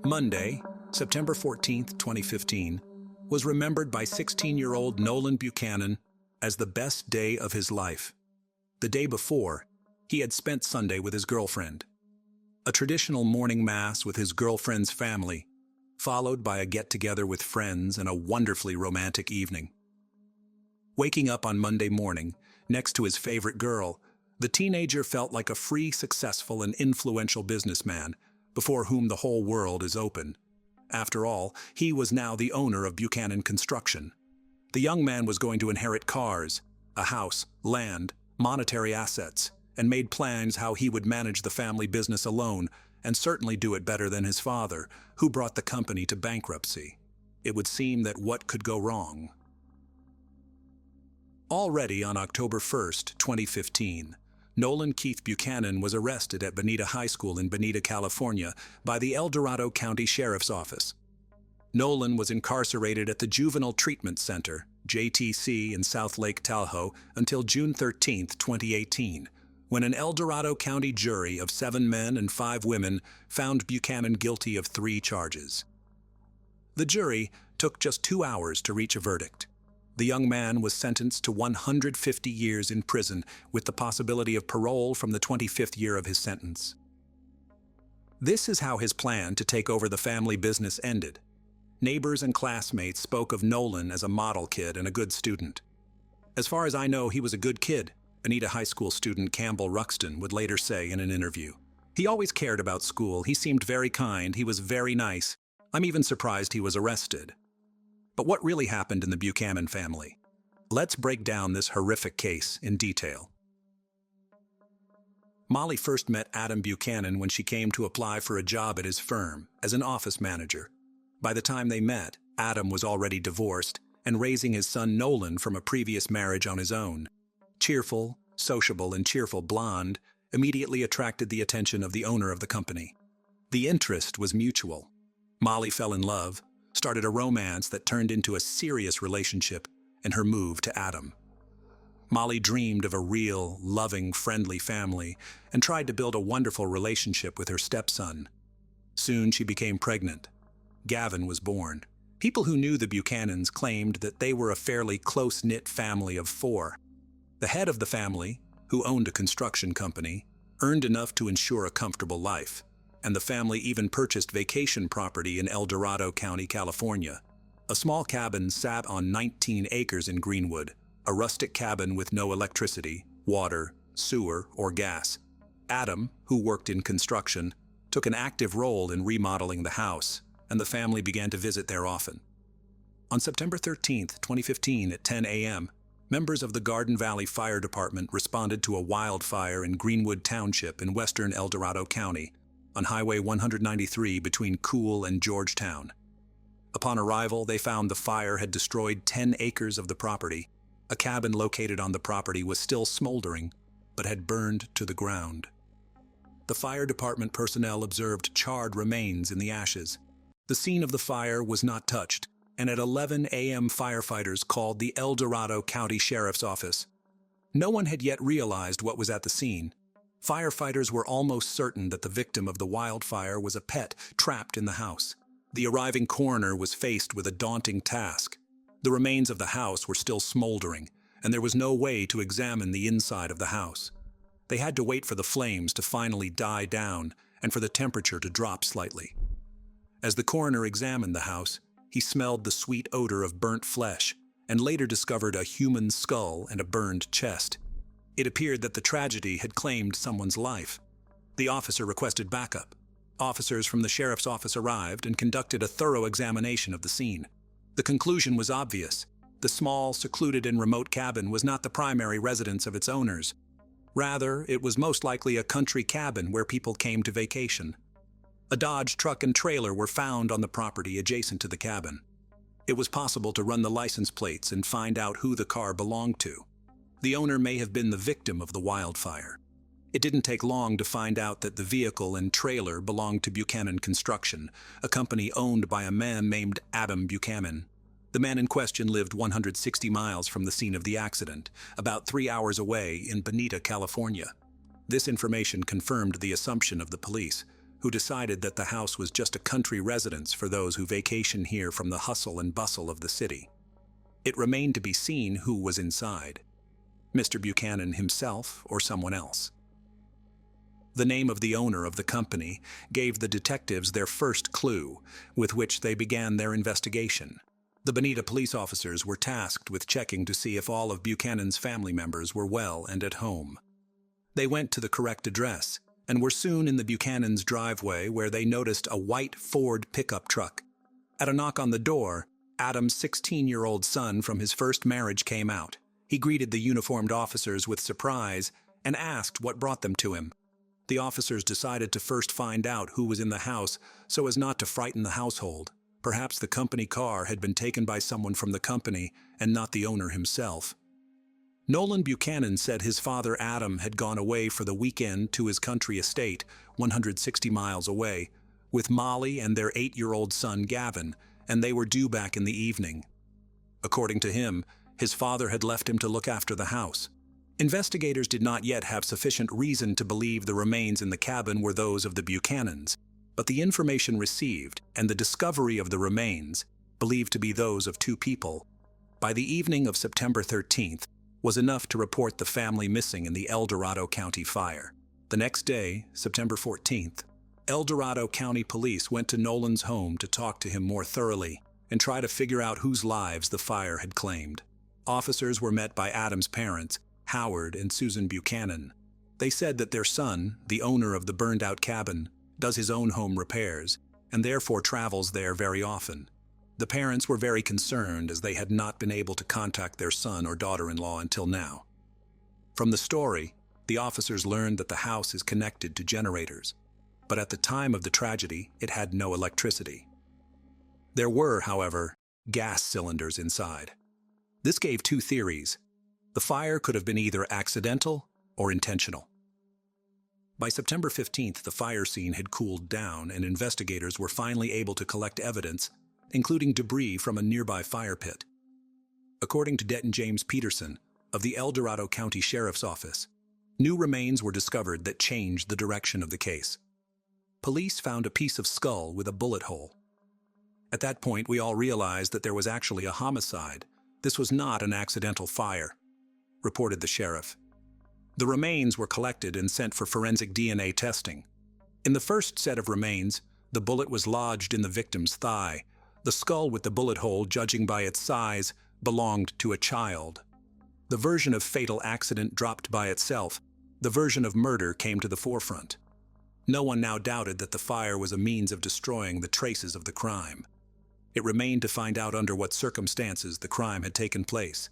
Monday, September 14th, 2015, was remembered by 16-year-old Nolen Buchanan as the best day of his life. The day before, he had spent Sunday with his girlfriend. A traditional morning mass with his girlfriend's family, followed by a get-together with friends and a wonderfully romantic evening. Waking up on Monday morning, next to his favorite girl, the teenager felt like a free, successful, and influential businessman before whom the whole world is open. After all, he was now the owner of Buchanan Construction. The young man was going to inherit cars, a house, land, monetary assets, and made plans how he would manage the family business alone, and certainly do it better than his father, who brought the company to bankruptcy. It would seem that what could go wrong? Already on October 1st, 2015, Nolen Keith Buchanan was arrested at Bonita High School in Bonita, California, by the El Dorado County Sheriff's Office. Nolen was incarcerated at the Juvenile Treatment Center, JTC, in South Lake Tahoe until June 13, 2018, when an El Dorado County jury of 7 men and 5 women found Buchanan guilty of 3 charges. The jury took just 2 hours to reach a verdict. The young man was sentenced to 150 years in prison with the possibility of parole from the 25th year of his sentence. This is how his plan to take over the family business ended. Neighbors and classmates spoke of Nolen as a model kid and a good student. "As far as I know, he was a good kid," Bonita High School student Campbell Ruxton would later say in an interview. "He always cared about school, he seemed very kind, he was very nice. I'm even surprised he was arrested." But what really happened in the Buchanan family? Let's break down this horrific case in detail. Molly first met Adam Buchanan when she came to apply for a job at his firm as an office manager. By the time they met, Adam was already divorced and raising his son Nolen from a previous marriage on his own. Cheerful, sociable, and cheerful blonde immediately attracted the attention of the owner of the company. The interest was mutual. Molly fell in love, started a romance that turned into a serious relationship, and her move to Adam. Molly dreamed of a real, loving, friendly family and tried to build a wonderful relationship with her stepson. Soon she became pregnant. Gavin was born. People who knew the Buchanans claimed that they were a fairly close-knit family of 4. The head of the family, who owned a construction company, earned enough to ensure a comfortable life, and the family even purchased vacation property in El Dorado County, California. A small cabin sat on 19 acres in Greenwood, a rustic cabin with no electricity, water, sewer, or gas. Adam, who worked in construction, took an active role in remodeling the house, and the family began to visit there often. On September 13, 2015 at 10 a.m., members of the Garden Valley Fire Department responded to a wildfire in Greenwood Township in western El Dorado County, on Highway 193 between Cool and Georgetown. Upon arrival, they found the fire had destroyed 10 acres of the property. A cabin located on the property was still smoldering, but had burned to the ground. The fire department personnel observed charred remains in the ashes. The scene of the fire was not touched, and at 11 a.m. firefighters called the El Dorado County Sheriff's Office. No one had yet realized what was at the scene. Firefighters were almost certain that the victim of the wildfire was a pet trapped in the house. The arriving coroner was faced with a daunting task. The remains of the house were still smoldering, and there was no way to examine the inside of the house. They had to wait for the flames to finally die down and for the temperature to drop slightly. As the coroner examined the house, he smelled the sweet odor of burnt flesh and later discovered a human skull and a burned chest. It appeared that the tragedy had claimed someone's life. The officer requested backup. Officers from the sheriff's office arrived and conducted a thorough examination of the scene. The conclusion was obvious. The small, secluded and remote cabin was not the primary residence of its owners. Rather, it was most likely a country cabin where people came to vacation. A Dodge truck and trailer were found on the property adjacent to the cabin. It was possible to run the license plates and find out who the car belonged to. The owner may have been the victim of the wildfire. It didn't take long to find out that the vehicle and trailer belonged to Buchanan Construction, a company owned by a man named Adam Buchanan. The man in question lived 160 miles from the scene of the accident, about 3 hours away in Bonita, California. This information confirmed the assumption of the police, who decided that the house was just a country residence for those who vacation here from the hustle and bustle of the city. It remained to be seen who was inside, Mr. Buchanan himself or someone else. The name of the owner of the company gave the detectives their first clue, with which they began their investigation. The Bonita police officers were tasked with checking to see if all of Buchanan's family members were well and at home. They went to the correct address and were soon in the Buchanan's driveway, where they noticed a white Ford pickup truck. At a knock on the door, Adam's 16-year-old son from his first marriage came out. He greeted the uniformed officers with surprise and asked what brought them to him. The officers decided to first find out who was in the house so as not to frighten the household. Perhaps the company car had been taken by someone from the company and not the owner himself. Nolen Buchanan said his father Adam had gone away for the weekend to his country estate, 160 miles away, with Molly and their 8-year-old son Gavin, and they were due back in the evening. According to him, his father had left him to look after the house. Investigators did not yet have sufficient reason to believe the remains in the cabin were those of the Buchanans, but the information received and the discovery of the remains, believed to be those of 2 people, by the evening of September 13th, was enough to report the family missing in the El Dorado County fire. The next day, September 14th, El Dorado County Police went to Nolen's home to talk to him more thoroughly and try to figure out whose lives the fire had claimed. Officers were met by Adam's parents, Howard and Susan Buchanan. They said that their son, the owner of the burned-out cabin, does his own home repairs and therefore travels there very often. The parents were very concerned as they had not been able to contact their son or daughter-in-law until now. From the story, the officers learned that the house is connected to generators, but at the time of the tragedy, it had no electricity. There were, however, gas cylinders inside. This gave 2 theories. The fire could have been either accidental or intentional. By September 15th, the fire scene had cooled down and investigators were finally able to collect evidence, including debris from a nearby fire pit. According to Detective James Peterson of the El Dorado County Sheriff's Office, new remains were discovered that changed the direction of the case. Police found a piece of skull with a bullet hole. At that point, we all realized that there was actually a homicide. This was not an accidental fire, reported the sheriff. The remains were collected and sent for forensic DNA testing. In the first set of remains, the bullet was lodged in the victim's thigh. The skull with the bullet hole, judging by its size, belonged to a child. The version of fatal accident dropped by itself. The version of murder came to the forefront. No one now doubted that the fire was a means of destroying the traces of the crime. It remained to find out under what circumstances the crime had taken place.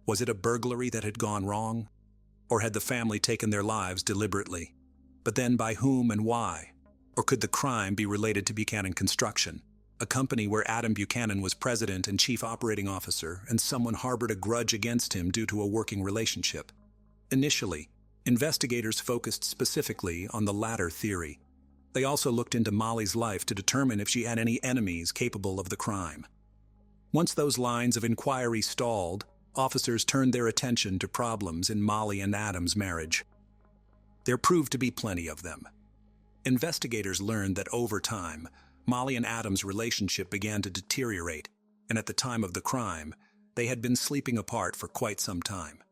Was it a burglary that had gone wrong? Or had the family taken their lives deliberately? But then by whom and why? Or could the crime be related to Buchanan Construction, a company where Adam Buchanan was president and chief operating officer, and someone harbored a grudge against him due to a working relationship? Initially, investigators focused specifically on the latter theory. They also looked into Molly's life to determine if she had any enemies capable of the crime. Once those lines of inquiry stalled, officers turned their attention to problems in Molly and Adam's marriage. There proved to be plenty of them. Investigators learned that over time, Molly and Adam's relationship began to deteriorate, and at the time of the crime, they had been sleeping apart for quite some time.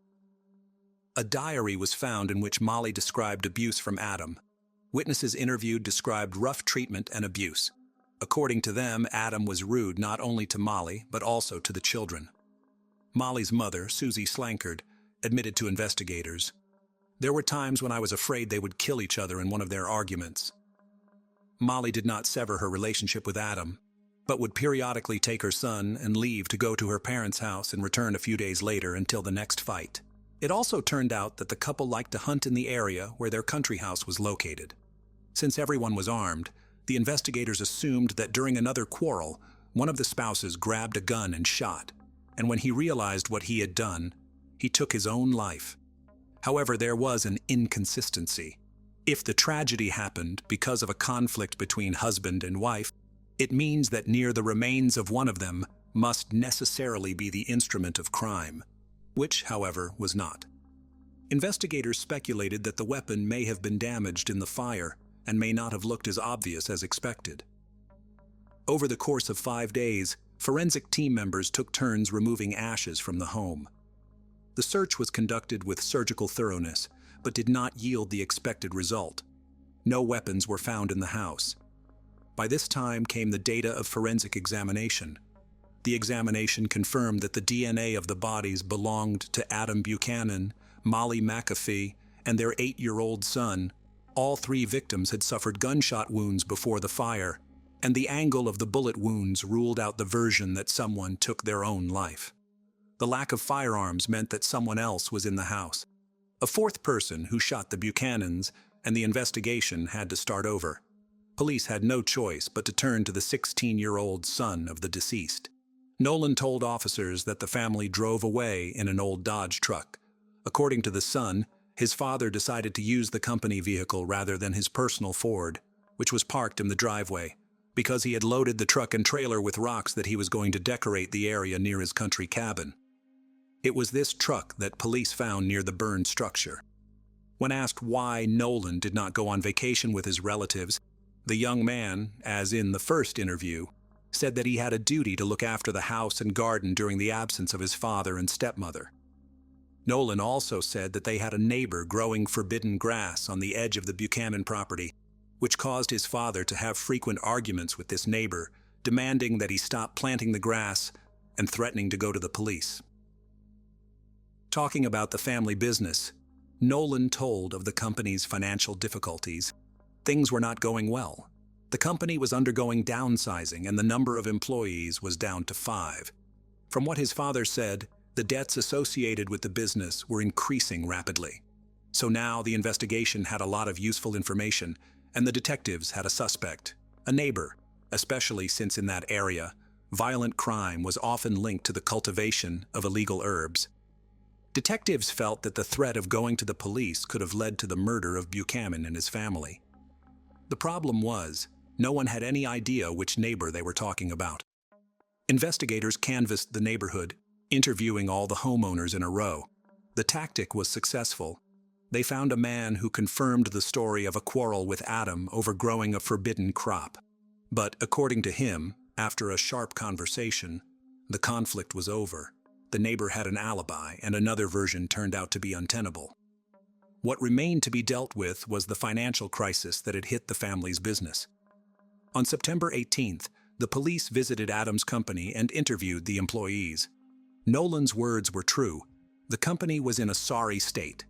A diary was found in which Molly described abuse from Adam. Witnesses interviewed described rough treatment and abuse. According to them, Adam was rude not only to Molly, but also to the children. Molly's mother, Susie Slankard, admitted to investigators, "There were times when I was afraid they would kill each other in one of their arguments." Molly did not sever her relationship with Adam, but would periodically take her son and leave to go to her parents' house and return a few days later until the next fight. It also turned out that the couple liked to hunt in the area where their country house was located. Since everyone was armed, the investigators assumed that during another quarrel, one of the spouses grabbed a gun and shot, and when he realized what he had done, he took his own life. However, there was an inconsistency. If the tragedy happened because of a conflict between husband and wife, it means that near the remains of one of them must necessarily be the instrument of crime, which, however, was not. Investigators speculated that the weapon may have been damaged in the fire and may not have looked as obvious as expected. Over the course of 5 days, forensic team members took turns removing ashes from the home. The search was conducted with surgical thoroughness, but did not yield the expected result. No weapons were found in the house. By this time came the data of forensic examination. The examination confirmed that the DNA of the bodies belonged to Adam Buchanan, Molly McAfee, and their 8-year-old son. All 3 victims had suffered gunshot wounds before the fire, and the angle of the bullet wounds ruled out the version that someone took their own life. The lack of firearms meant that someone else was in the house. A 4th person who shot the Buchanans, and the investigation had to start over. Police had no choice but to turn to the 16-year-old son of the deceased. Nolen told officers that the family drove away in an old Dodge truck. According to the son, his father decided to use the company vehicle rather than his personal Ford, which was parked in the driveway, because he had loaded the truck and trailer with rocks that he was going to decorate the area near his country cabin. It was this truck that police found near the burned structure. When asked why Nolen did not go on vacation with his relatives, the young man, as in the first interview, said that he had a duty to look after the house and garden during the absence of his father and stepmother. Nolen also said that they had a neighbor growing forbidden grass on the edge of the Buchanan property, which caused his father to have frequent arguments with this neighbor, demanding that he stop planting the grass and threatening to go to the police. Talking about the family business, Nolen told of the company's financial difficulties. Things were not going well. The company was undergoing downsizing and the number of employees was down to 5. From what his father said, the debts associated with the business were increasing rapidly. So now the investigation had a lot of useful information, and the detectives had a suspect, a neighbor, especially since in that area, violent crime was often linked to the cultivation of illegal herbs. Detectives felt that the threat of going to the police could have led to the murder of Buchanan and his family. The problem was, no one had any idea which neighbor they were talking about. Investigators canvassed the neighborhood, interviewing all the homeowners in a row. The tactic was successful. They found a man who confirmed the story of a quarrel with Adam over growing a forbidden crop. But according to him, after a sharp conversation, the conflict was over. The neighbor had an alibi, and another version turned out to be untenable. What remained to be dealt with was the financial crisis that had hit the family's business. On September 18th, the police visited Adam's company and interviewed the employees. Nolen's words were true. The company was in a sorry state.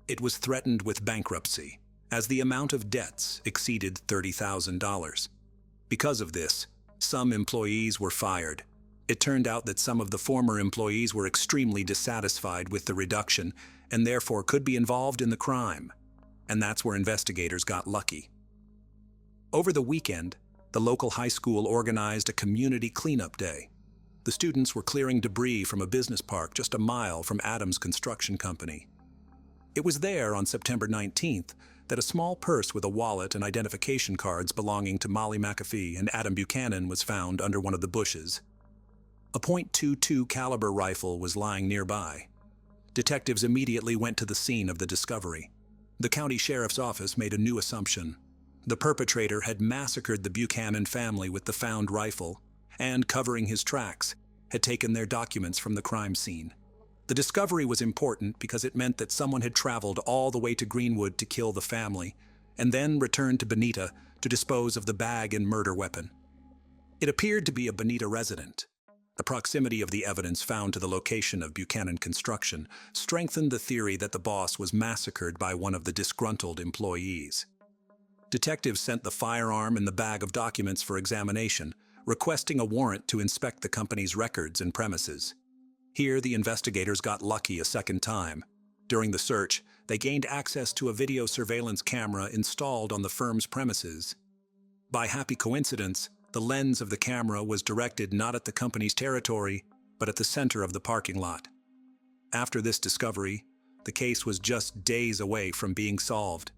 It was threatened with bankruptcy, as the amount of debts exceeded $30,000. Because of this, some employees were fired. It turned out that some of the former employees were extremely dissatisfied with the reduction and therefore could be involved in the crime. And that's where investigators got lucky. Over the weekend, the local high school organized a community cleanup day. The students were clearing debris from a business park just a mile from Adam's construction company. It was there on September 19th that a small purse with a wallet and identification cards belonging to Molly McAfee and Adam Buchanan was found under one of the bushes. A .22 caliber rifle was lying nearby. Detectives immediately went to the scene of the discovery. The county sheriff's office made a new assumption. The perpetrator had massacred the Buchanan family with the found rifle and, covering his tracks, had taken their documents from the crime scene. The discovery was important because it meant that someone had traveled all the way to Greenwood to kill the family and then returned to Bonita to dispose of the bag and murder weapon. It appeared to be a Bonita resident. The proximity of the evidence found to the location of Buchanan construction strengthened the theory that the boss was massacred by one of the disgruntled employees. Detectives sent the firearm and the bag of documents for examination, requesting a warrant to inspect the company's records and premises. Here, the investigators got lucky a second time. During the search, they gained access to a video surveillance camera installed on the firm's premises. By happy coincidence, the lens of the camera was directed not at the company's territory, but at the center of the parking lot. After this discovery, the case was just days away from being solved.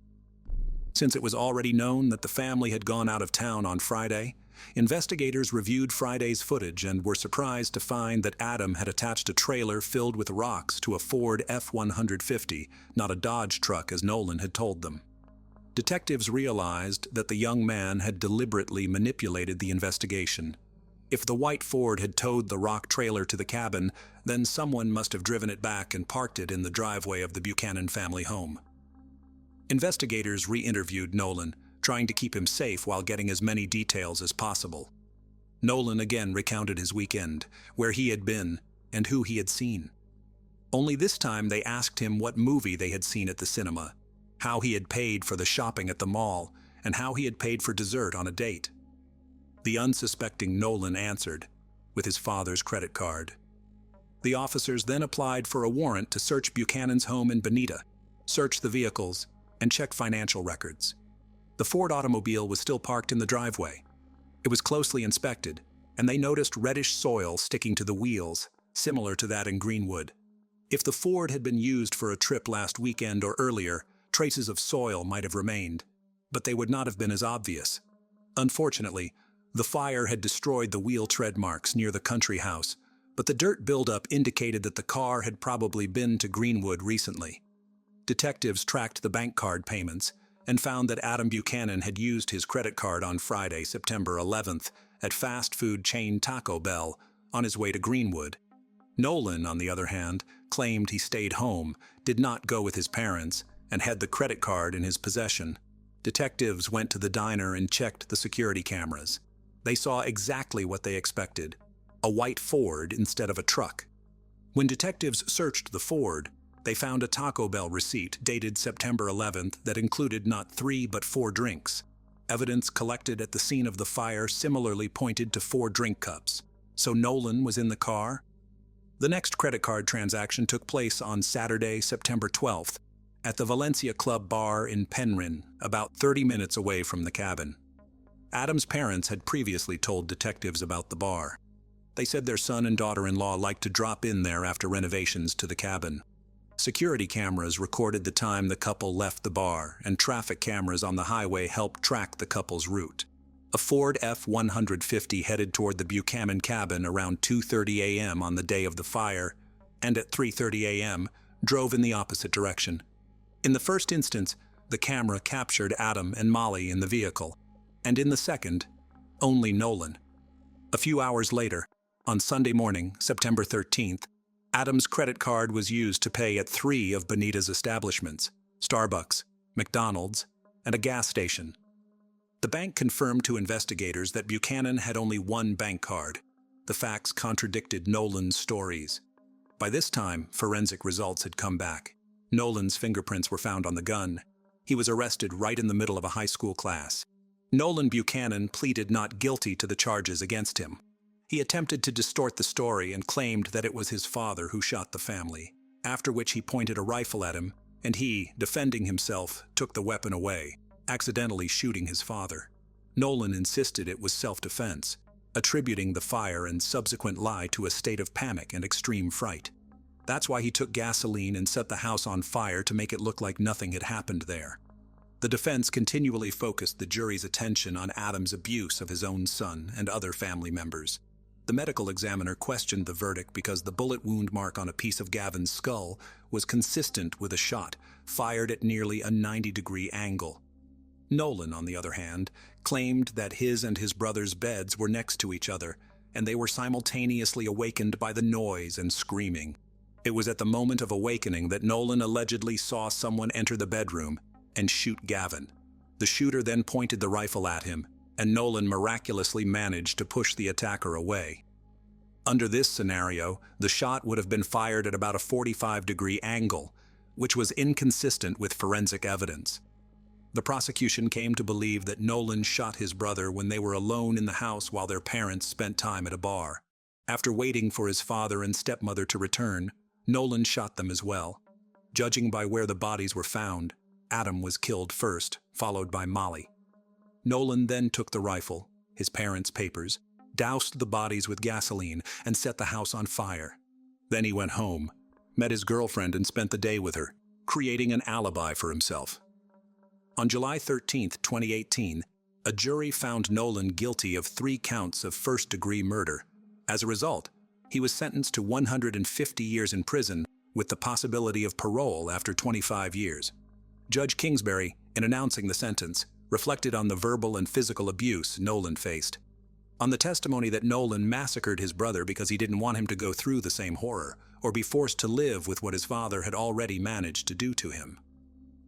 Since it was already known that the family had gone out of town on Friday, investigators reviewed Friday's footage and were surprised to find that Adam had attached a trailer filled with rocks to a Ford F-150, not a Dodge truck as Nolen had told them. Detectives realized that the young man had deliberately manipulated the investigation. If the white Ford had towed the rock trailer to the cabin, then someone must have driven it back and parked it in the driveway of the Buchanan family home. Investigators re-interviewed Nolen, trying to keep him safe while getting as many details as possible. Nolen again recounted his weekend, where he had been, and who he had seen. Only this time they asked him what movie they had seen at the cinema, how he had paid for the shopping at the mall, and how he had paid for dessert on a date. The unsuspecting Nolen answered, with his father's credit card. The officers then applied for a warrant to search Buchanan's home in Bonita, search the vehicles, and check financial records. The Ford automobile was still parked in the driveway. It was closely inspected, and they noticed reddish soil sticking to the wheels, similar to that in Greenwood. If the Ford had been used for a trip last weekend or earlier, traces of soil might have remained, but they would not have been as obvious. Unfortunately, the fire had destroyed the wheel tread marks near the country house, but the dirt buildup indicated that the car had probably been to Greenwood recently. Detectives tracked the bank card payments and found that Adam Buchanan had used his credit card on Friday, September 11th, at fast food chain Taco Bell on his way to Greenwood. Nolen, on the other hand, claimed he stayed home, did not go with his parents, and had the credit card in his possession. Detectives went to the diner and checked the security cameras. They saw exactly what they expected: a white Ford instead of a truck. When detectives searched the Ford, they found a Taco Bell receipt dated September 11th that included not 3 but 4 drinks. Evidence collected at the scene of the fire similarly pointed to 4 drink cups. So Nolen was in the car? The next credit card transaction took place on Saturday, September 12th, at the Valencia Club bar in Penryn, about 30 minutes away from the cabin. Adam's parents had previously told detectives about the bar. They said their son and daughter-in-law liked to drop in there after renovations to the cabin. Security cameras recorded the time the couple left the bar, and traffic cameras on the highway helped track the couple's route. A Ford F-150 headed toward the Buchanan cabin around 2:30 a.m. on the day of the fire, and at 3:30 a.m. drove in the opposite direction. In the first instance, the camera captured Adam and Molly in the vehicle, and in the second, only Nolen. A few hours later, on Sunday morning, September 13th, Adam's credit card was used to pay at 3 of Bonita's establishments: Starbucks, McDonald's, and a gas station. The bank confirmed to investigators that Buchanan had only one bank card. The facts contradicted Nolen's stories. By this time, forensic results had come back. Nolen's fingerprints were found on the gun. He was arrested right in the middle of a high school class. Nolen Buchanan pleaded not guilty to the charges against him. He attempted to distort the story and claimed that it was his father who shot the family, after which he pointed a rifle at him, and he, defending himself, took the weapon away, accidentally shooting his father. Nolen insisted it was self-defense, attributing the fire and subsequent lie to a state of panic and extreme fright. That's why he took gasoline and set the house on fire to make it look like nothing had happened there. The defense continually focused the jury's attention on Adam's abuse of his own son and other family members. The medical examiner questioned the verdict because the bullet wound mark on a piece of Gavin's skull was consistent with a shot fired at nearly a 90-degree angle. Nolen, on the other hand, claimed that his and his brother's beds were next to each other, and they were simultaneously awakened by the noise and screaming. It was at the moment of awakening that Nolen allegedly saw someone enter the bedroom and shoot Gavin. The shooter then pointed the rifle at him, and Nolen miraculously managed to push the attacker away. Under this scenario, the shot would have been fired at about a 45-degree angle, which was inconsistent with forensic evidence. The prosecution came to believe that Nolen shot his brother when they were alone in the house while their parents spent time at a bar. After waiting for his father and stepmother to return, Nolen shot them as well. Judging by where the bodies were found, Adam was killed first, followed by Molly. Nolen then took the rifle, his parents' papers, doused the bodies with gasoline, and set the house on fire. Then he went home, met his girlfriend, and spent the day with her, creating an alibi for himself. On July 13, 2018, a jury found Nolen guilty of 3 counts of first-degree murder. As a result, he was sentenced to 150 years in prison with the possibility of parole after 25 years. Judge Kingsbury in announcing the sentence, reflected on the verbal and physical abuse Nolen faced. On the testimony that Nolen massacred his brother because he didn't want him to go through the same horror, or be forced to live with what his father had already managed to do to him.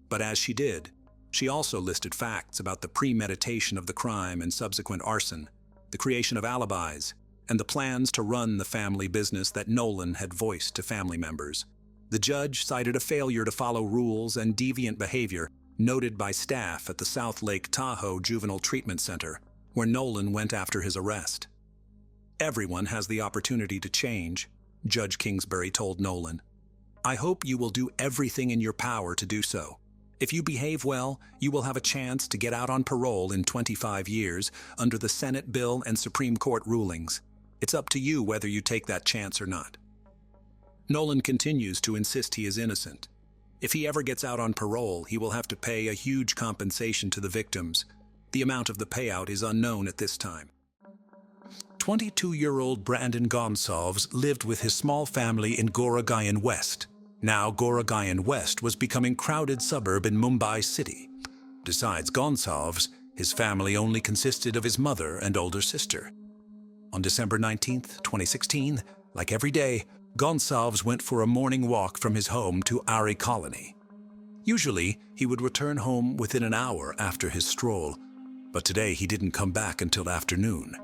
But as she did, she also listed facts about the premeditation of the crime and subsequent arson, the creation of alibis, and the plans to run the family business that Nolen had voiced to family members. The judge cited a failure to follow rules and deviant behavior noted by staff at the South Lake Tahoe Juvenile Treatment Center, where Nolen went after his arrest. "Everyone has the opportunity to change," Judge Kingsbury told Nolen. "I hope you will do everything in your power to do so. If you behave well, you will have a chance to get out on parole in 25 years under the Senate bill and Supreme Court rulings. It's up to you whether you take that chance or not." Nolen continues to insist he is innocent. If he ever gets out on parole, he will have to pay a huge compensation to the victims. The amount of the payout is unknown at this time. 22-year-old Brandon Gonsalves lived with his small family in Goregaon West. Now Goregaon West was becoming a crowded suburb in Mumbai city. Besides Gonsalves, his family only consisted of his mother and older sister. On December 19, 2016, like every day, Gonsalves went for a morning walk from his home to Ari Colony. Usually, he would return home within an hour after his stroll, but today he didn't come back until afternoon.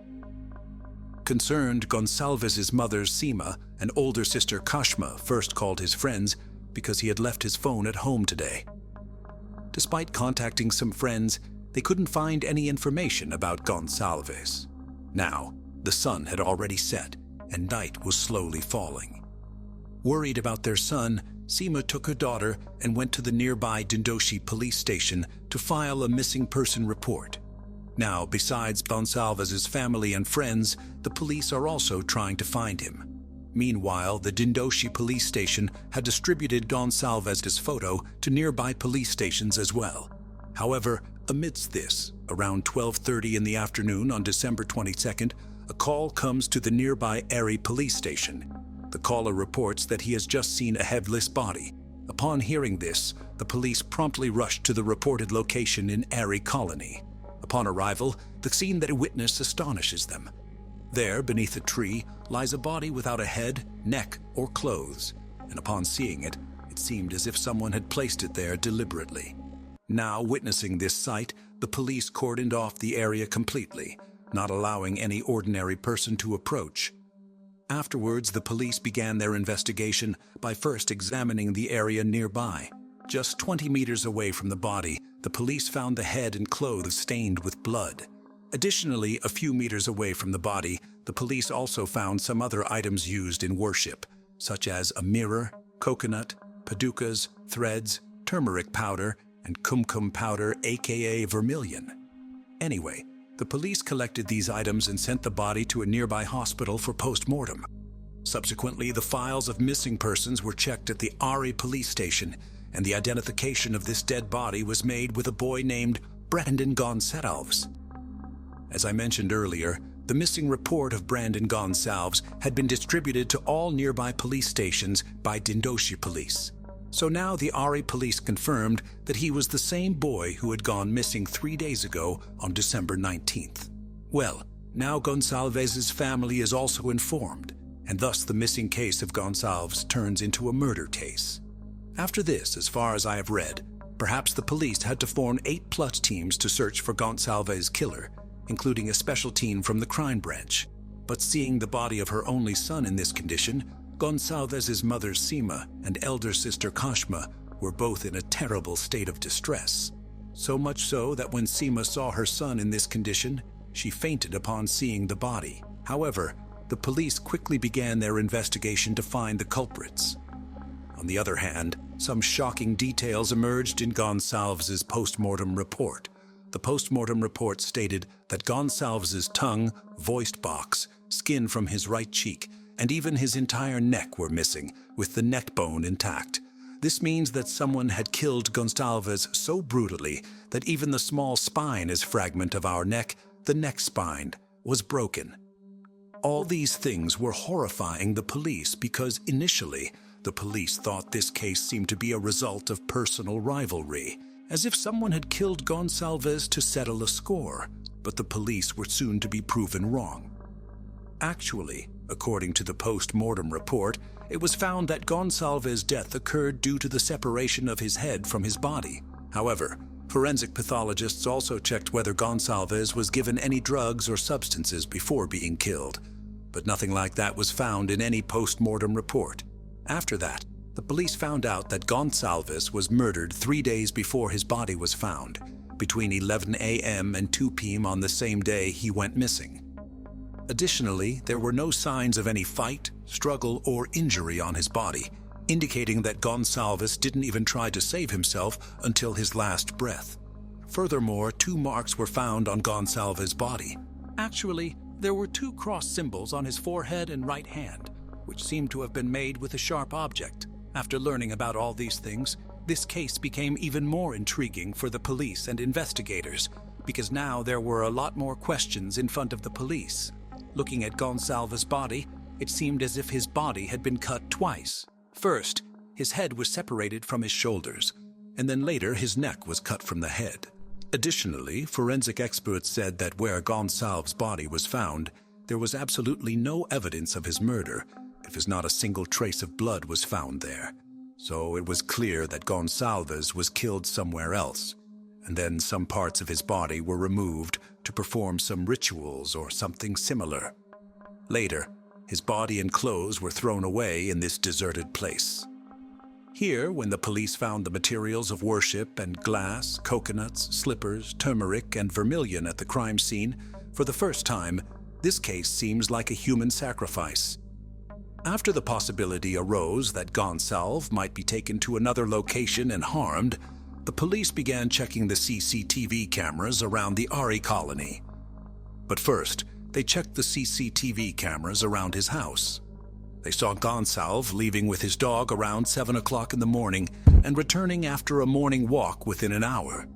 Concerned, Gonsalves' mother Seema and older sister Kashma first called his friends because he had left his phone at home today. Despite contacting some friends, they couldn't find any information about Gonsalves. Now, the sun had already set and night was slowly falling. Worried about their son, Seema took her daughter and went to the nearby Dindoshi police station to file a missing person report. Now, besides Gonsalves' family and friends, the police are also trying to find him. Meanwhile, the Dindoshi police station had distributed Gonsalves' photo to nearby police stations as well. However, amidst this, around 12:30 in the afternoon on December 22nd, a call comes to the nearby Ari police station. The caller reports that he has just seen a headless body. Upon hearing this, the police promptly rushed to the reported location in Ari Colony. Upon arrival, the scene they witness astonishes them. There, beneath a tree, lies a body without a head, neck, or clothes, and upon seeing it, it seemed as if someone had placed it there deliberately. Now, witnessing this sight, the police cordoned off the area completely, not allowing any ordinary person to approach. Afterwards, the police began their investigation by first examining the area nearby. Just 20 meters away from the body, the police found the head and clothes stained with blood. Additionally, a few meters away from the body, the police also found some other items used in worship, such as a mirror, coconut, padukas, threads, turmeric powder, and kumkum powder, aka vermilion. Anyway, the police collected these items and sent the body to a nearby hospital for post-mortem. Subsequently, the files of missing persons were checked at the Ari police station, and the identification of this dead body was made with a boy named Brandon Gonsalves. As I mentioned earlier, the missing report of Brandon Gonsalves had been distributed to all nearby police stations by Dindoshi police. So now the Ari police confirmed that he was the same boy who had gone missing 3 days ago on December 19th. Well, now Gonsalves' family is also informed, and thus the missing case of Gonsalves turns into a murder case. After this, as far as I have read, perhaps the police had to form 8+ teams to search for Gonsalves' killer, including a special team from the crime branch. But seeing the body of her only son in this condition, Gonsalves' mother Seema and elder sister Kashma were both in a terrible state of distress. So much so that when Seema saw her son in this condition, she fainted upon seeing the body. However, the police quickly began their investigation to find the culprits. On the other hand, some shocking details emerged in Gonsalves' post-mortem report. The post-mortem report stated that Gonsalves' tongue, voice box, skin from his right cheek, and even his entire neck were missing, with the neck bone intact. This means that someone had killed Gonsalves so brutally that even the small spine is fragment of our neck, the neck spine, was broken. All these things were horrifying the police because initially, the police thought this case seemed to be a result of personal rivalry, as if someone had killed Gonsalves to settle a score, but the police were soon to be proven wrong. Actually, according to the post-mortem report, it was found that Gonsalves' death occurred due to the separation of his head from his body. However, forensic pathologists also checked whether Gonsalves was given any drugs or substances before being killed, but nothing like that was found in any post-mortem report. After that, the police found out that Gonsalves was murdered 3 days before his body was found, between 11 a.m. and 2 p.m. on the same day he went missing. Additionally, there were no signs of any fight, struggle, or injury on his body, indicating that Gonsalves didn't even try to save himself until his last breath. Furthermore, 2 marks were found on Gonsalves' body. Actually, there were 2 cross symbols on his forehead and right hand, which seemed to have been made with a sharp object. After learning about all these things, this case became even more intriguing for the police and investigators, because now there were a lot more questions in front of the police. Looking at Gonsalves' body, it seemed as if his body had been cut twice. First, his head was separated from his shoulders, and then later his neck was cut from the head. Additionally, forensic experts said that where Gonsalves' body was found, there was absolutely no evidence of his murder, if not a single trace of blood was found there. So it was clear that Gonsalves was killed somewhere else, and then some parts of his body were removed to perform some rituals or something similar. Later, his body and clothes were thrown away in this deserted place. Here, when the police found the materials of worship and glass, coconuts, slippers, turmeric, and vermilion at the crime scene, for the first time, this case seems like a human sacrifice. After the possibility arose that Gonsalves might be taken to another location and harmed, the police began checking the CCTV cameras around the Ari colony. But first, they checked the CCTV cameras around his house. They saw Gonsalves leaving with his dog around 7 o'clock in the morning and returning after a morning walk within an hour.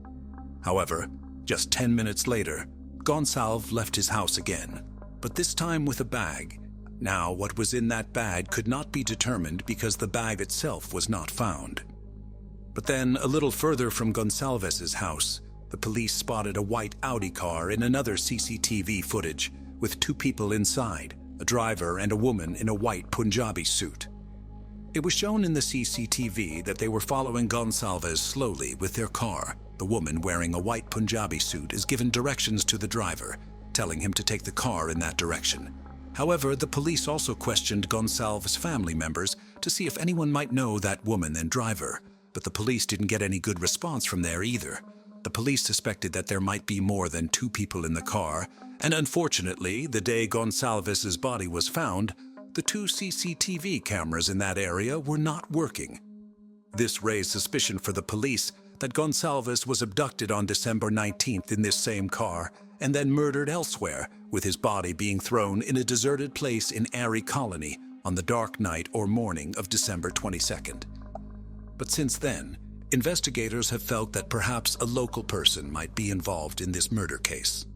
However, just 10 minutes later, Gonsalves left his house again, but this time with a bag. Now, what was in that bag could not be determined because the bag itself was not found. But then, a little further from Gonsalves' house, the police spotted a white Audi car in another CCTV footage with 2 people inside, a driver and a woman in a white Punjabi suit. It was shown in the CCTV that they were following Gonsalves slowly with their car. The woman wearing a white Punjabi suit is given directions to the driver, telling him to take the car in that direction. However, the police also questioned Gonsalves' family members to see if anyone might know that woman and driver, but the police didn't get any good response from there either. The police suspected that there might be more than 2 people in the car, and unfortunately, the day Gonsalves' body was found, the 2 CCTV cameras in that area were not working. This raised suspicion for the police that Gonsalves was abducted on December 19th in this same car and then murdered elsewhere, with his body being thrown in a deserted place in Ari colony on the dark night or morning of December 22nd. But since then, investigators have felt that perhaps a local person might be involved in this murder case,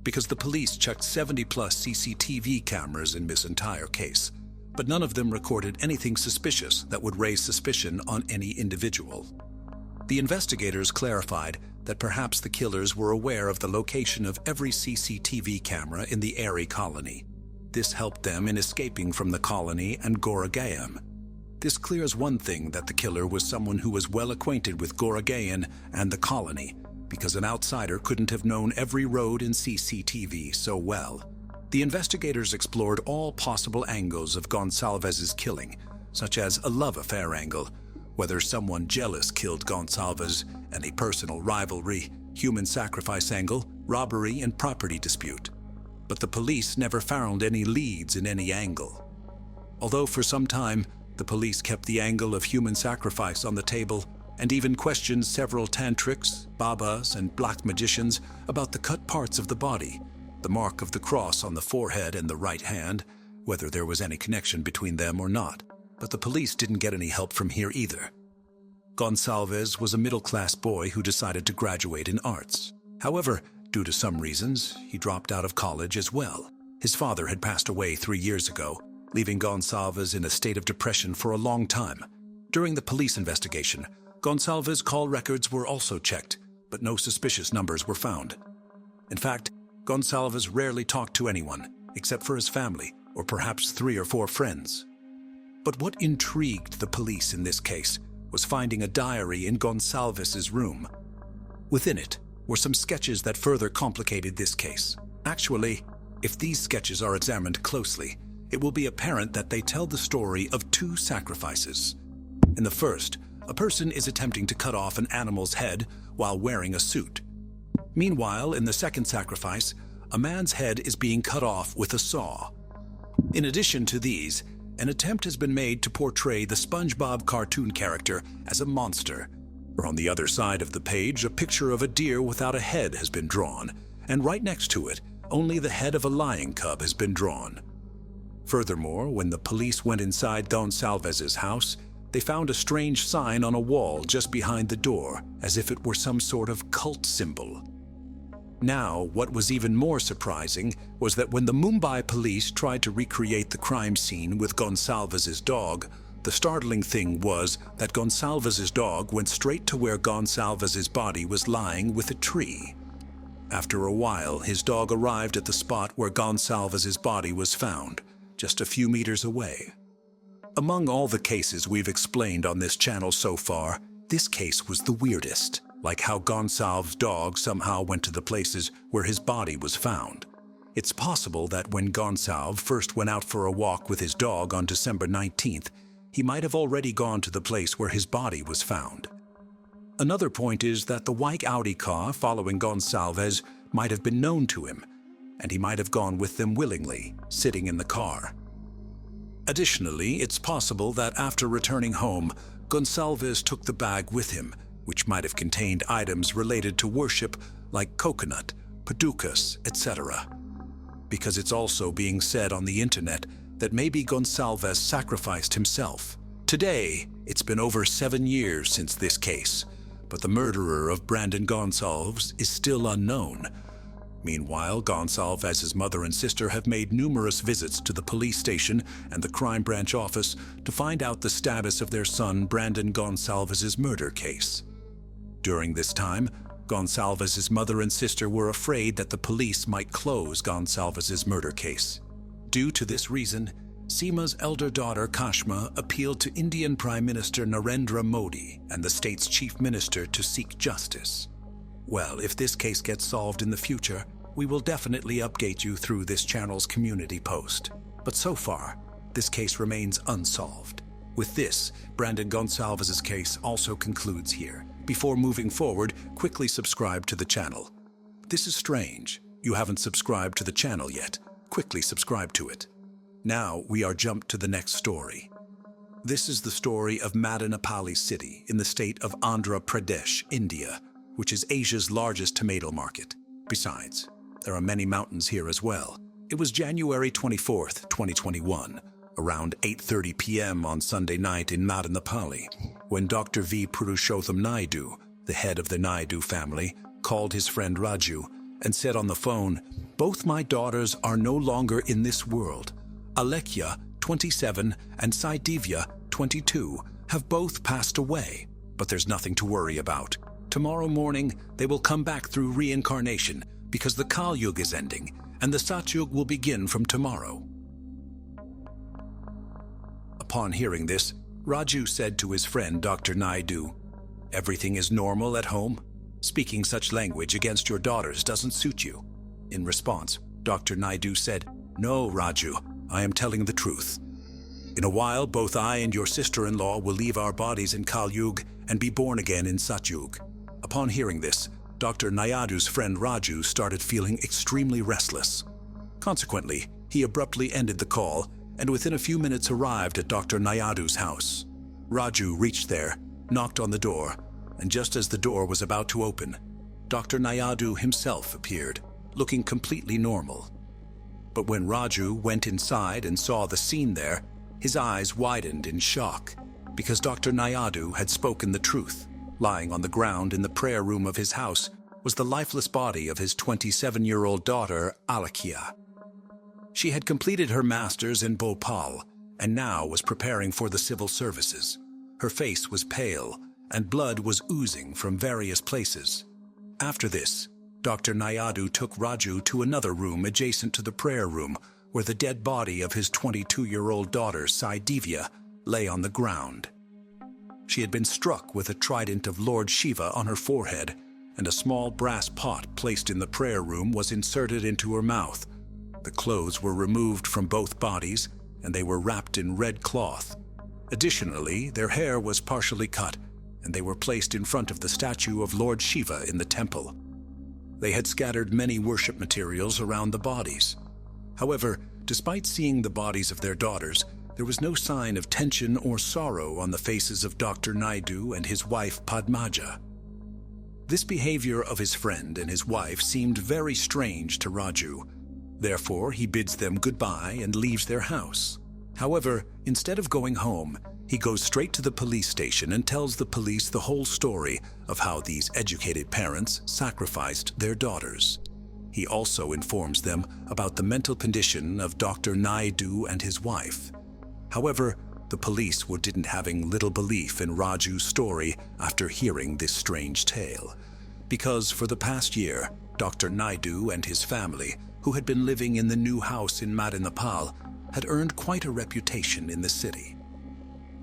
because the police checked 70-plus CCTV cameras in this entire case, but none of them recorded anything suspicious that would raise suspicion on any individual. The investigators clarified that perhaps the killers were aware of the location of every CCTV camera in the Ari colony. This helped them in escaping from the colony and Goragayan. This clears one thing, that the killer was someone who was well acquainted with Goragayan and the colony, because an outsider couldn't have known every road in CCTV so well. The investigators explored all possible angles of Gonsalves' killing, such as a love affair angle, whether someone jealous killed Gonsalves, and a personal rivalry, human sacrifice angle, robbery, and property dispute. But the police never found any leads in any angle. Although for some time, the police kept the angle of human sacrifice on the table and even questioned several tantrics, babas, and black magicians about the cut parts of the body, the mark of the cross on the forehead and the right hand, whether there was any connection between them or not. But the police didn't get any help from here either. Gonsalves was a middle-class boy who decided to graduate in arts. However, due to some reasons, he dropped out of college as well. His father had passed away 3 years ago, leaving Gonsalves in a state of depression for a long time. During the police investigation, Gonsalves' call records were also checked, but no suspicious numbers were found. In fact, Gonsalves rarely talked to anyone, except for his family, or perhaps 3 or 4 friends. But what intrigued the police in this case was finding a diary in Gonsalves' room. Within it were some sketches that further complicated this case. Actually, if these sketches are examined closely, it will be apparent that they tell the story of 2 sacrifices. In the first, a person is attempting to cut off an animal's head while wearing a suit. Meanwhile, in the second sacrifice, a man's head is being cut off with a saw. In addition to these, an attempt has been made to portray the SpongeBob cartoon character as a monster. On the other side of the page, a picture of a deer without a head has been drawn, and right next to it, only the head of a lion cub has been drawn. Furthermore, when the police went inside Gonsalves' house, they found a strange sign on a wall just behind the door, as if it were some sort of cult symbol. Now, what was even more surprising was that when the Mumbai police tried to recreate the crime scene with Gonsalves' dog, the startling thing was that Gonsalves' dog went straight to where Gonsalves' body was lying with a tree. After a while, his dog arrived at the spot where Gonsalves' body was found, just a few meters away. Among all the cases we've explained on this channel so far, this case was the weirdest, like how Gonsalves' dog somehow went to the places where his body was found. It's possible that when Gonsalves first went out for a walk with his dog on December 19th, he might have already gone to the place where his body was found. Another point is that the white Audi car following Gonsalves might have been known to him, and he might have gone with them willingly, sitting in the car. Additionally, it's possible that after returning home, Gonsalves took the bag with him, which might have contained items related to worship like coconut, padukas, etc. Because it's also being said on the internet that maybe Gonsalves sacrificed himself. Today, it's been over 7 years since this case, but the murderer of Brandon Gonsalves is still unknown. Meanwhile, Gonsalves' mother and sister have made numerous visits to the police station and the crime branch office to find out the status of their son Brandon Gonsalves' murder case. During this time, Gonsalves' mother and sister were afraid that the police might close Gonsalves' murder case. Due to this reason, Seema's elder daughter Kashma appealed to Indian Prime Minister Narendra Modi and the state's chief minister to seek justice. Well, if this case gets solved in the future, we will definitely update you through this channel's community post. But so far, this case remains unsolved. With this, Brandon Gonsalves' case also concludes here. Before moving forward, quickly subscribe to the channel. This is strange. You haven't subscribed to the channel yet. Quickly subscribe to it. Now we are jumped to the next story. This is the story of Madanapalli city in the state of Andhra Pradesh, India, which is Asia's largest tomato market. Besides, there are many mountains here as well. It was January 24th, 2021, around 8:30 p.m. on Sunday night in Madanapalli, when Dr. V. Purushotham Naidu, the head of the Naidu family, called his friend Raju and said on the phone, "Both my daughters are no longer in this world. Alekhya, 27, and Saidivya, 22, have both passed away, but there's nothing to worry about. Tomorrow morning, they will come back through reincarnation because the Kal Yuga is ending, and the Satyug will begin from tomorrow." Upon hearing this, Raju said to his friend Dr. Naidu, "Everything is normal at home? Speaking such language against your daughters doesn't suit you." In response, Dr. Naidu said, "No, Raju, I am telling the truth. In a while, both I and your sister-in-law will leave our bodies in Kal Yuga and be born again in Satyug." Upon hearing this, Dr. Naidu's friend Raju started feeling extremely restless. Consequently, he abruptly ended the call and within a few minutes arrived at Dr. Naidu's house. Raju reached there, knocked on the door, and just as the door was about to open, Dr. Naidu himself appeared, looking completely normal. But when Raju went inside and saw the scene there, his eyes widened in shock, because Dr. Naidu had spoken the truth. Lying on the ground in the prayer room of his house was the lifeless body of his 27-year-old daughter, Alekhya. She had completed her master's in Bhopal and now was preparing for the civil services. Her face was pale, and blood was oozing from various places. After this, Dr. Naidu took Raju to another room adjacent to the prayer room, where the dead body of his 22-year-old daughter, Sai Divya, lay on the ground. She had been struck with a trident of Lord Shiva on her forehead, and a small brass pot placed in the prayer room was inserted into her mouth. The clothes were removed from both bodies, and they were wrapped in red cloth. Additionally, their hair was partially cut, and they were placed in front of the statue of Lord Shiva in the temple. They had scattered many worship materials around the bodies. However, despite seeing the bodies of their daughters, there was no sign of tension or sorrow on the faces of Dr. Naidu and his wife Padmaja. This behavior of his friend and his wife seemed very strange to Raju. Therefore, he bids them goodbye and leaves their house. However, instead of going home, he goes straight to the police station and tells the police the whole story of how these educated parents sacrificed their daughters. He also informs them about the mental condition of Dr. Naidu and his wife. However, the police were having little belief in Raju's story after hearing this strange tale, because for the past year, Dr. Naidu and his family, who had been living in the new house in Madinapal, had earned quite a reputation in the city.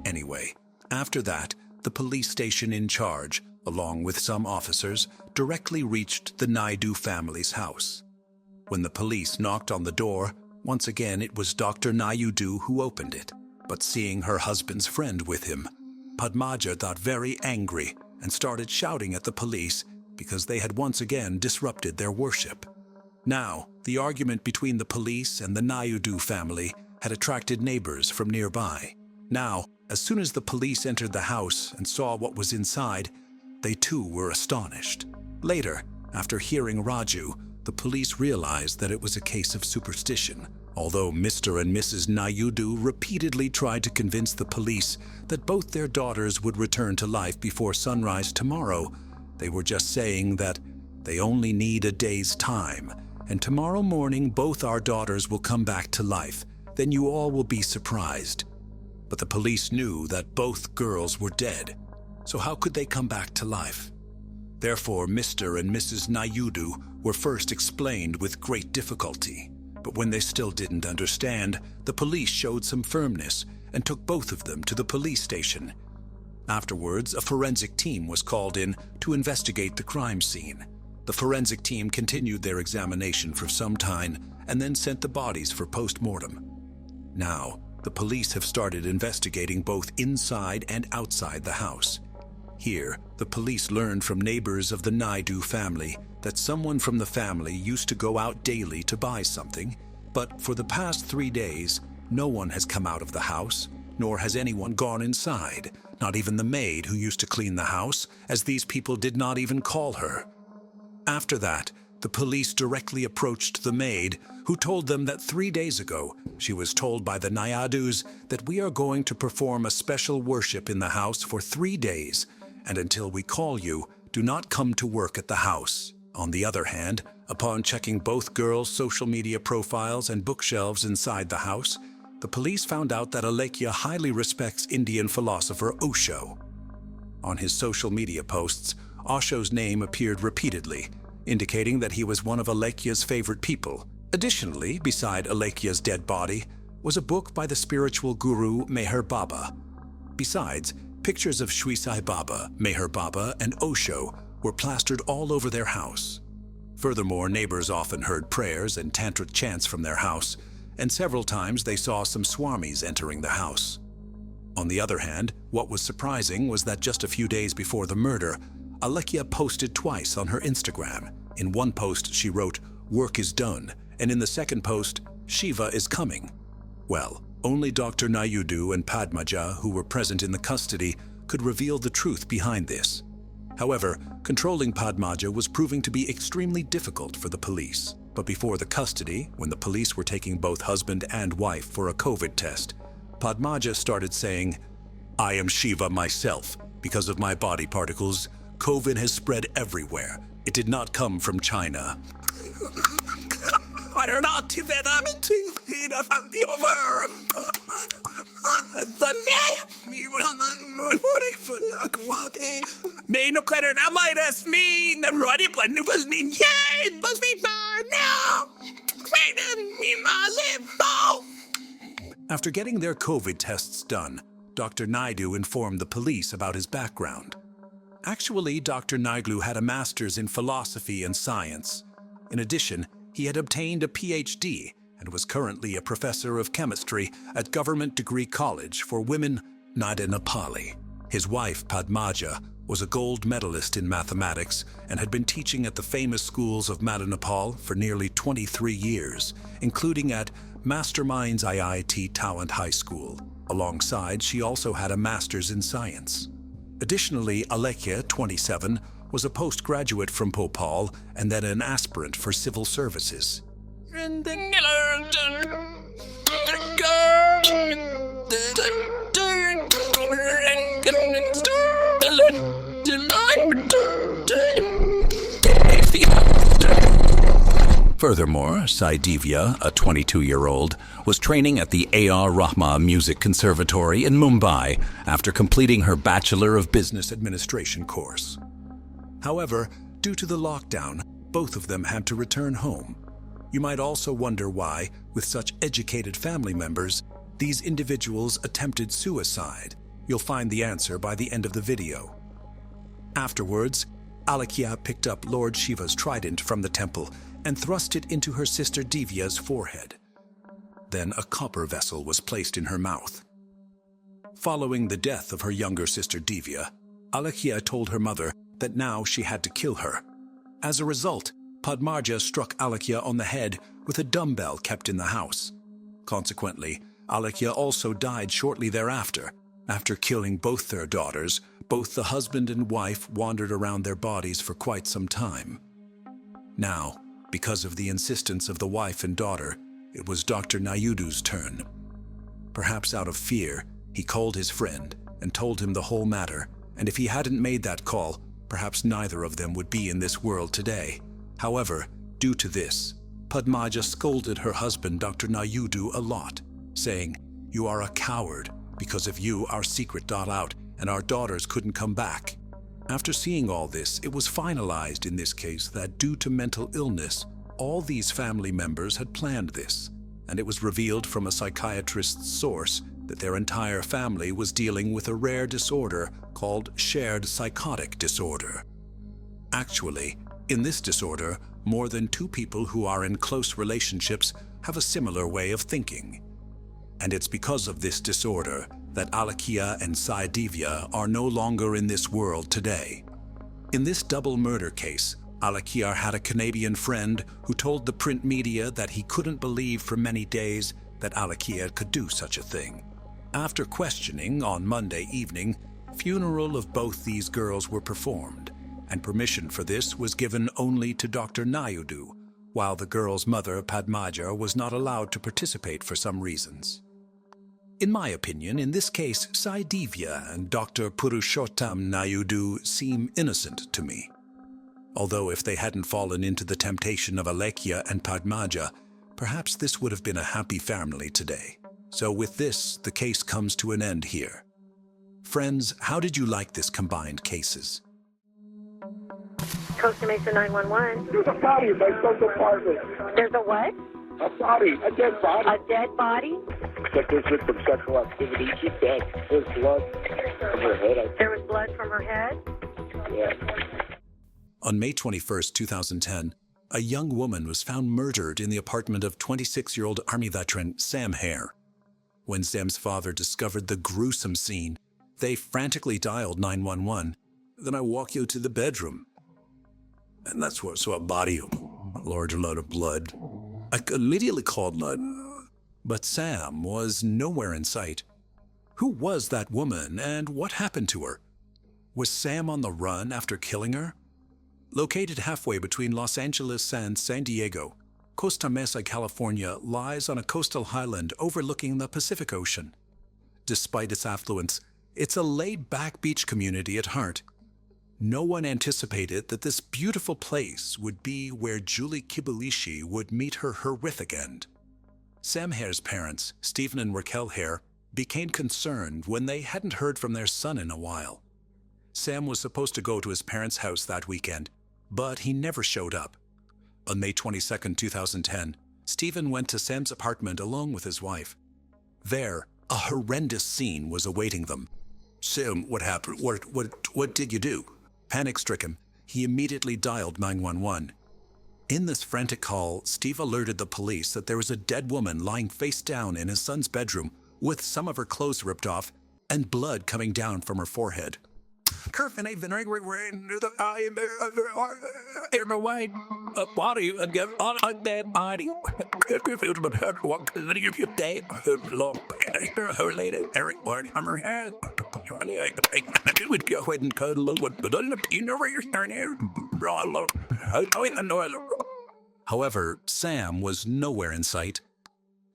Anyway, after that, the police station in charge, along with some officers, directly reached the Naidu family's house. When the police knocked on the door, once again it was Dr. Naidu who opened it. But seeing her husband's friend with him, Padmaja got very angry and started shouting at the police because they had once again disrupted their worship. Now, the argument between the police and the Naidu family had attracted neighbors from nearby. Now, as soon as the police entered the house and saw what was inside, they too were astonished. Later, after hearing Raju, the police realized that it was a case of superstition. Although Mr. and Mrs. Naidu repeatedly tried to convince the police that both their daughters would return to life before sunrise tomorrow, they were just saying that they only need a day's time, and tomorrow morning both our daughters will come back to life. Then you all will be surprised. But the police knew that both girls were dead, so how could they come back to life? Therefore, Mr. and Mrs. Naidu were first explained with great difficulty. But when they still didn't understand, the police showed some firmness and took both of them to the police station. Afterwards, a forensic team was called in to investigate the crime scene. The forensic team continued their examination for some time and then sent the bodies for post-mortem. Now, the police have started investigating both inside and outside the house. Here, the police learned from neighbors of the Naidu family that someone from the family used to go out daily to buy something, but for the past 3 days, no one has come out of the house, nor has anyone gone inside, not even the maid who used to clean the house, as these people did not even call her. After that, the police directly approached the maid, who told them that 3 days ago, she was told by the Naidus that we are going to perform a special worship in the house for 3 days, and until we call you, do not come to work at the house. On the other hand, upon checking both girls' social media profiles and bookshelves inside the house, the police found out that Alekia highly respects Indian philosopher Osho. On his social media posts, Osho's name appeared repeatedly, indicating that he was one of Alekia's favorite people. Additionally, beside Alekia's dead body, was a book by the spiritual guru Meher Baba. Besides, pictures of Shri Sai Baba, Meher Baba, and Osho were plastered all over their house. Furthermore, neighbors often heard prayers and tantric chants from their house, and several times they saw some swamis entering the house. On the other hand, what was surprising was that just a few days before the murder, Alekia posted twice on her Instagram. In one post she wrote, "Work is done," and in the second post, "Shiva is coming." Well, only Dr. Naidu and Padmaja, who were present in the custody, could reveal the truth behind this. However, controlling Padmaja was proving to be extremely difficult for the police. But before the custody, when the police were taking both husband and wife for a COVID test, Padmaja started saying, "I am Shiva myself. Because of my body particles, COVID has spread everywhere. It did not come from China." After getting their COVID tests done, Dr. Naidu informed the police about his background. Actually, Dr. Naidu had a master's in philosophy and science. In addition, he had obtained a PhD and was currently a professor of chemistry at Government Degree College for Women, Nadanapali. His wife, Padmaja, was a gold medalist in mathematics and had been teaching at the famous schools of Madanapal for nearly 23 years, including at Masterminds IIT Talent High School. Alongside, she also had a master's in science. Additionally, Alekhya, 27, was a postgraduate from Bhopal and then an aspirant for civil services. Furthermore, Saidivya, a 22-year-old, was training at the A.R. Rahman Music Conservatory in Mumbai after completing her Bachelor of Business Administration course. However, due to the lockdown, both of them had to return home. You might also wonder why, with such educated family members, these individuals attempted suicide. You'll find the answer by the end of the video. Afterwards, Alekhya picked up Lord Shiva's trident from the temple and thrust it into her sister Divya's forehead. Then a copper vessel was placed in her mouth. Following the death of her younger sister Divya, Alekhya told her mother that now she had to kill her. As a result, Padmaja struck Alekhya on the head with a dumbbell kept in the house. Consequently, Alekhya also died shortly thereafter. After killing both their daughters, both the husband and wife wandered around their bodies for quite some time. Now, because of the insistence of the wife and daughter, it was Dr. Naidu's turn. Perhaps out of fear, he called his friend and told him the whole matter, and if he hadn't made that call, perhaps neither of them would be in this world today. However, due to this, Padmaja scolded her husband, Dr. Naidu, a lot, saying, "You are a coward. Because of you, our secret got out, and our daughters couldn't come back." After seeing all this, it was finalized in this case that due to mental illness, all these family members had planned this, and it was revealed from a psychiatrist's source that their entire family was dealing with a rare disorder called shared psychotic disorder. Actually, in this disorder, more than two people who are in close relationships have a similar way of thinking. And it's because of this disorder that Alekhya and Saidivya are no longer in this world today. In this double murder case, Alekhya had a Canadian friend who told the print media that he couldn't believe for many days that Alekhya could do such a thing. After questioning on Monday evening, funeral of both these girls were performed, and permission for this was given only to Dr. Naidu, while the girl's mother, Padmaja, was not allowed to participate for some reasons. In my opinion, in this case, Saidivya and Dr. Purushottam Naidu seem innocent to me. Although if they hadn't fallen into the temptation of Alekhya and Padmaja, perhaps this would have been a happy family today. So with this, the case comes to an end here. Friends, how did you like this combined cases? Costa Mesa 911. There's a body in my social apartment. There's a what? A body, a dead body. A dead body? Except this victim sexual activity. She's dead. There's blood from her head. There was blood from her head? Yeah. On May 21st, 2010, a young woman was found murdered in the apartment of 26-year-old Army veteran Sam Hare. When Sam's father discovered the gruesome scene, they frantically dialed 911. "Then I walk you to the bedroom." And that's what saw a body, a large lot of blood. I immediately called 911, but Sam was nowhere in sight. Who was that woman and what happened to her? Was Sam on the run after killing her? Located halfway between Los Angeles and San Diego, Costa Mesa, California lies on a coastal highland overlooking the Pacific Ocean. Despite its affluence, it's a laid-back beach community at heart. No one anticipated that this beautiful place would be where Julie Kibuishi would meet her horrific end. Sam Hare's parents, Stephen and Raquel Hare, became concerned when they hadn't heard from their son in a while. Sam was supposed to go to his parents' house that weekend, but he never showed up. On May 22, 2010, Stephen went to Sam's apartment along with his wife. There, a horrendous scene was awaiting them. "Sam, what happened? What did you do?" Panic-stricken, he immediately dialed 911. In this frantic call, Steve alerted the police that there was a dead woman lying face down in his son's bedroom with some of her clothes ripped off and blood coming down from her forehead. "Curfin, I've been into the in a white body and get on a dead body. If you've been hurt, what can you day? Long related Eric Ward, I'm her head. I would be a white and cuddle, but you know where you're starting. However, Sam was nowhere in sight.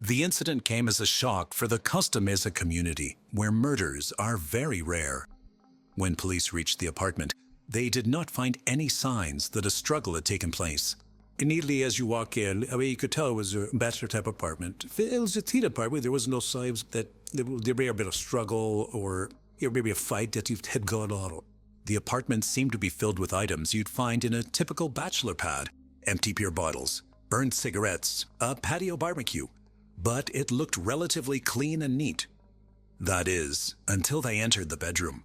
The incident came as a shock for the Costa Mesa community, where murders are very rare. When police reached the apartment, they did not find any signs that a struggle had taken place. Immediately as you walk in, you could tell it was a bachelor type apartment. It was a teen apartment. There was no signs that there may have been a struggle or maybe a fight that had gone on. The apartment seemed to be filled with items you'd find in a typical bachelor pad. Empty beer bottles, burned cigarettes, a patio barbecue. But it looked relatively clean and neat. That is, until they entered the bedroom.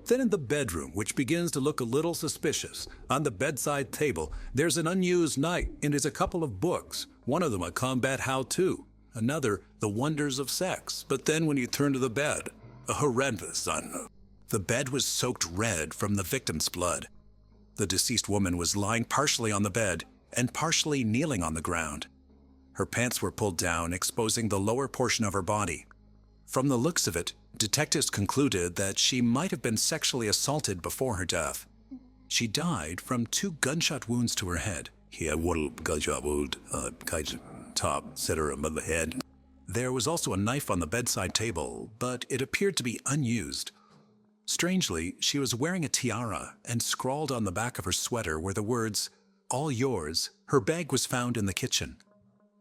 Then in the bedroom, which begins to look a little suspicious, on the bedside table, there's an unused knife and there's a couple of books. One of them a combat how-to, another the wonders of sex. But then when you turn to the bed, a horrendous son. The bed was soaked red from the victim's blood. The deceased woman was lying partially on the bed and partially kneeling on the ground. Her pants were pulled down, exposing the lower portion of her body. From the looks of it, detectives concluded that she might have been sexually assaulted before her death. She died from 2 gunshot wounds to her head. He had 1 gunshot wound, top, center of the head. There was also a knife on the bedside table, but it appeared to be unused. Strangely, she was wearing a tiara, and scrawled on the back of her sweater were the words, "All yours." Her bag was found in the kitchen.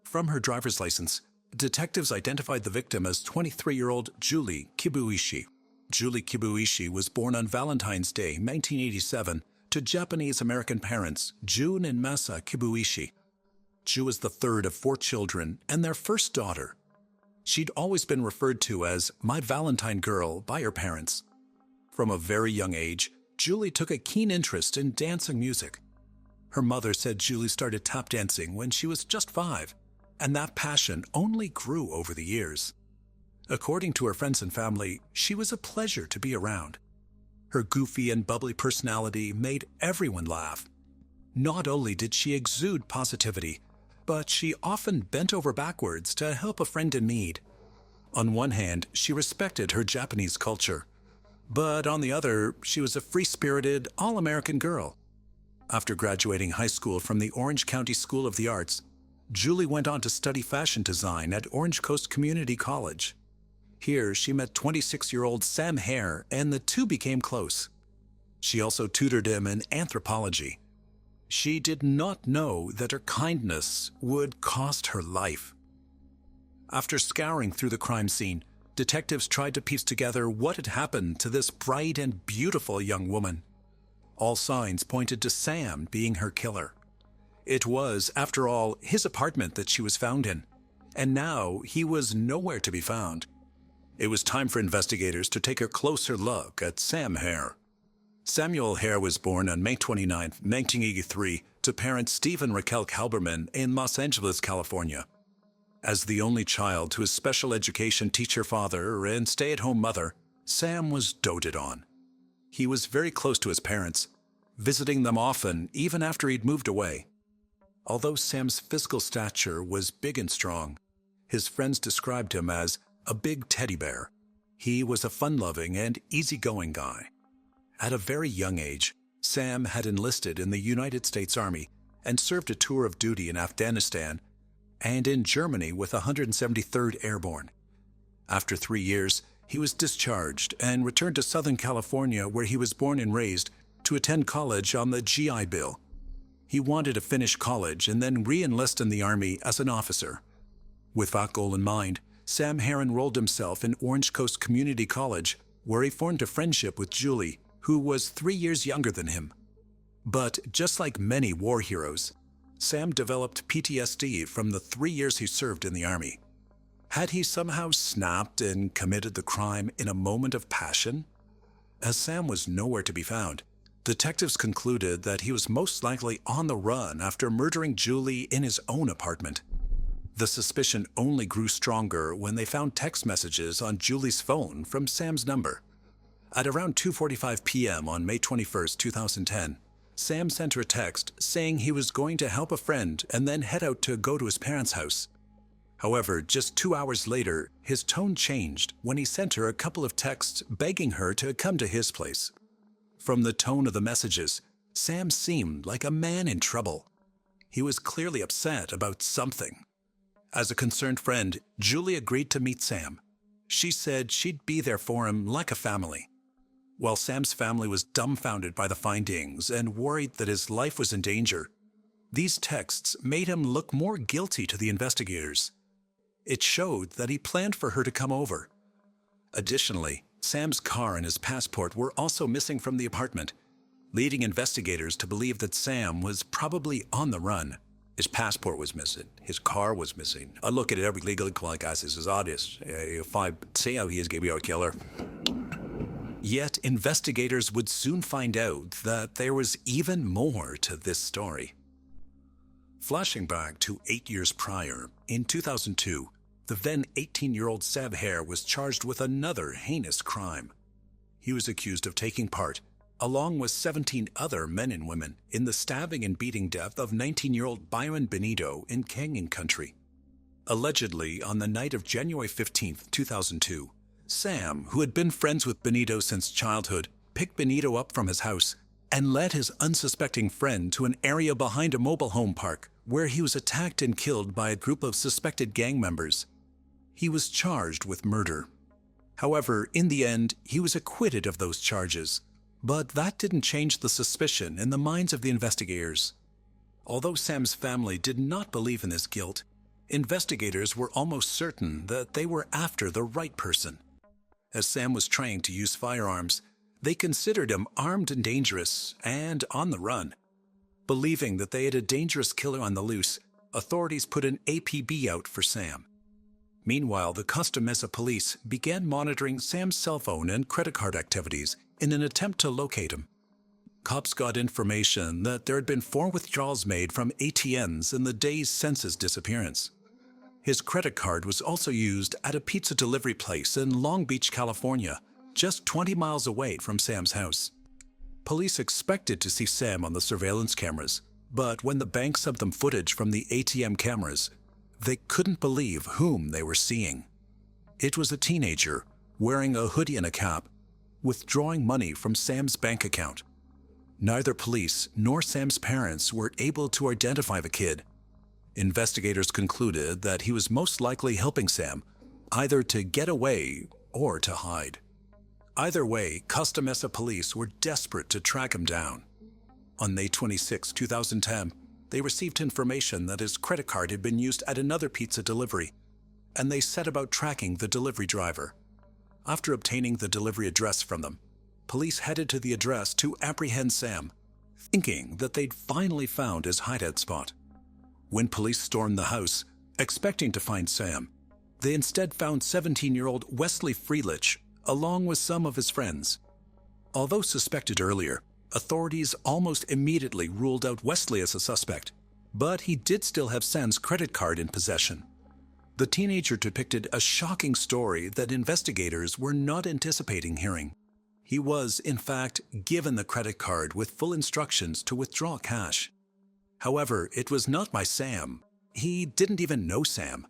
From her driver's license, detectives identified the victim as 23-year-old Julie Kibuishi. Julie Kibuishi was born on Valentine's Day, 1987, to Japanese-American parents, June and Masa Kibuishi. Ju was the third of 4 children and their first daughter. She'd always been referred to as "my Valentine girl" by her parents. From a very young age, Julie took a keen interest in dance and music. Her mother said Julie started tap dancing when she was just 5, and that passion only grew over the years. According to her friends and family, she was a pleasure to be around. Her goofy and bubbly personality made everyone laugh. Not only did she exude positivity, but she often bent over backwards to help a friend in need. On one hand, she respected her Japanese culture, but on the other, she was a free-spirited, all-American girl. After graduating high school from the Orange County School of the Arts, Julie went on to study fashion design at Orange Coast Community College. Here, she met 26-year-old Sam Hare, and the two became close. She also tutored him in anthropology. She did not know that her kindness would cost her life. After scouring through the crime scene, detectives tried to piece together what had happened to this bright and beautiful young woman. All signs pointed to Sam being her killer. It was, after all, his apartment that she was found in, and now he was nowhere to be found. It was time for investigators to take a closer look at Sam Hare. Samuel Hare was born on May 29, 1983, to parents Steve and Raquel Kalberman in Los Angeles, California. As the only child to his special education teacher father and stay-at-home mother, Sam was doted on. He was very close to his parents, visiting them often even after he'd moved away. Although Sam's physical stature was big and strong, his friends described him as a big teddy bear. He was a fun-loving and easygoing guy. At a very young age, Sam had enlisted in the United States Army and served a tour of duty in Afghanistan and in Germany with 173rd Airborne. After 3 years, He was discharged and returned to Southern California, where he was born and raised, to attend college on the GI Bill. He wanted to finish college and then re-enlist in the Army as an officer. With that goal in mind, Sam Hare enrolled himself in Orange Coast Community College, where he formed a friendship with Julie, who was 3 years younger than him. But just like many war heroes, Sam developed PTSD from the 3 years he served in the Army. Had he somehow snapped and committed the crime in a moment of passion? As Sam was nowhere to be found, detectives concluded that he was most likely on the run after murdering Julie in his own apartment. The suspicion only grew stronger when they found text messages on Julie's phone from Sam's number. At around 2:45 p.m. on May 21, 2010, Sam sent her a text saying he was going to help a friend and then head out to go to his parents' house. However, just 2 hours later, his tone changed when he sent her a couple of texts begging her to come to his place. From the tone of the messages, Sam seemed like a man in trouble. He was clearly upset about something. As a concerned friend, Julie agreed to meet Sam. She said she'd be there for him like a family. While Sam's family was dumbfounded by the findings and worried that his life was in danger, these texts made him look more guilty to the investigators. It showed that he planned for her to come over. Additionally, Sam's car and his passport were also missing from the apartment, leading investigators to believe that Sam was probably on the run. His passport was missing. His car was missing. I look at it every legal qualifies as obvious. If I say how he is going to be a killer. Yet investigators would soon find out that there was even more to this story. Flashing back to 8 years prior, in 2002, the then 18-year-old Sam Hare was charged with another heinous crime. He was accused of taking part, along with 17 other men and women, in the stabbing and beating death of 19-year-old Byron Benito in Canyon Country. Allegedly, on the night of January 15, 2002, Sam, who had been friends with Benito since childhood, picked Benito up from his house and led his unsuspecting friend to an area behind a mobile home park where he was attacked and killed by a group of suspected gang members. He was charged with murder. However, in the end, he was acquitted of those charges. But that didn't change the suspicion in the minds of the investigators. Although Sam's family did not believe in his guilt, investigators were almost certain that they were after the right person. As Sam was trying to use firearms, they considered him armed and dangerous and on the run. Believing that they had a dangerous killer on the loose, authorities put an APB out for Sam. Meanwhile, the Costa Mesa police began monitoring Sam's cell phone and credit card activities in an attempt to locate him. Cops got information that there had been 4 withdrawals made from ATMs in the days since his disappearance. His credit card was also used at a pizza delivery place in Long Beach, California, just 20 miles away from Sam's house. Police expected to see Sam on the surveillance cameras, but when the bank sent them footage from the ATM cameras, they couldn't believe whom they were seeing. It was a teenager wearing a hoodie and a cap, withdrawing money from Sam's bank account. Neither police nor Sam's parents were able to identify the kid. Investigators concluded that he was most likely helping Sam, either to get away or to hide. Either way, Costa Mesa police were desperate to track him down. On May 26, 2010, they received information that his credit card had been used at another pizza delivery, and they set about tracking the delivery driver. After obtaining the delivery address from them, police headed to the address to apprehend Sam, thinking that they'd finally found his hideout spot. When police stormed the house, expecting to find Sam, they instead found 17-year-old Wesley Freelich, along with some of his friends. Although suspected earlier, authorities almost immediately ruled out Wesley as a suspect, but he did still have Sam's credit card in possession. The teenager depicted a shocking story that investigators were not anticipating hearing. He was, in fact, given the credit card with full instructions to withdraw cash. However, it was not by Sam. He didn't even know Sam.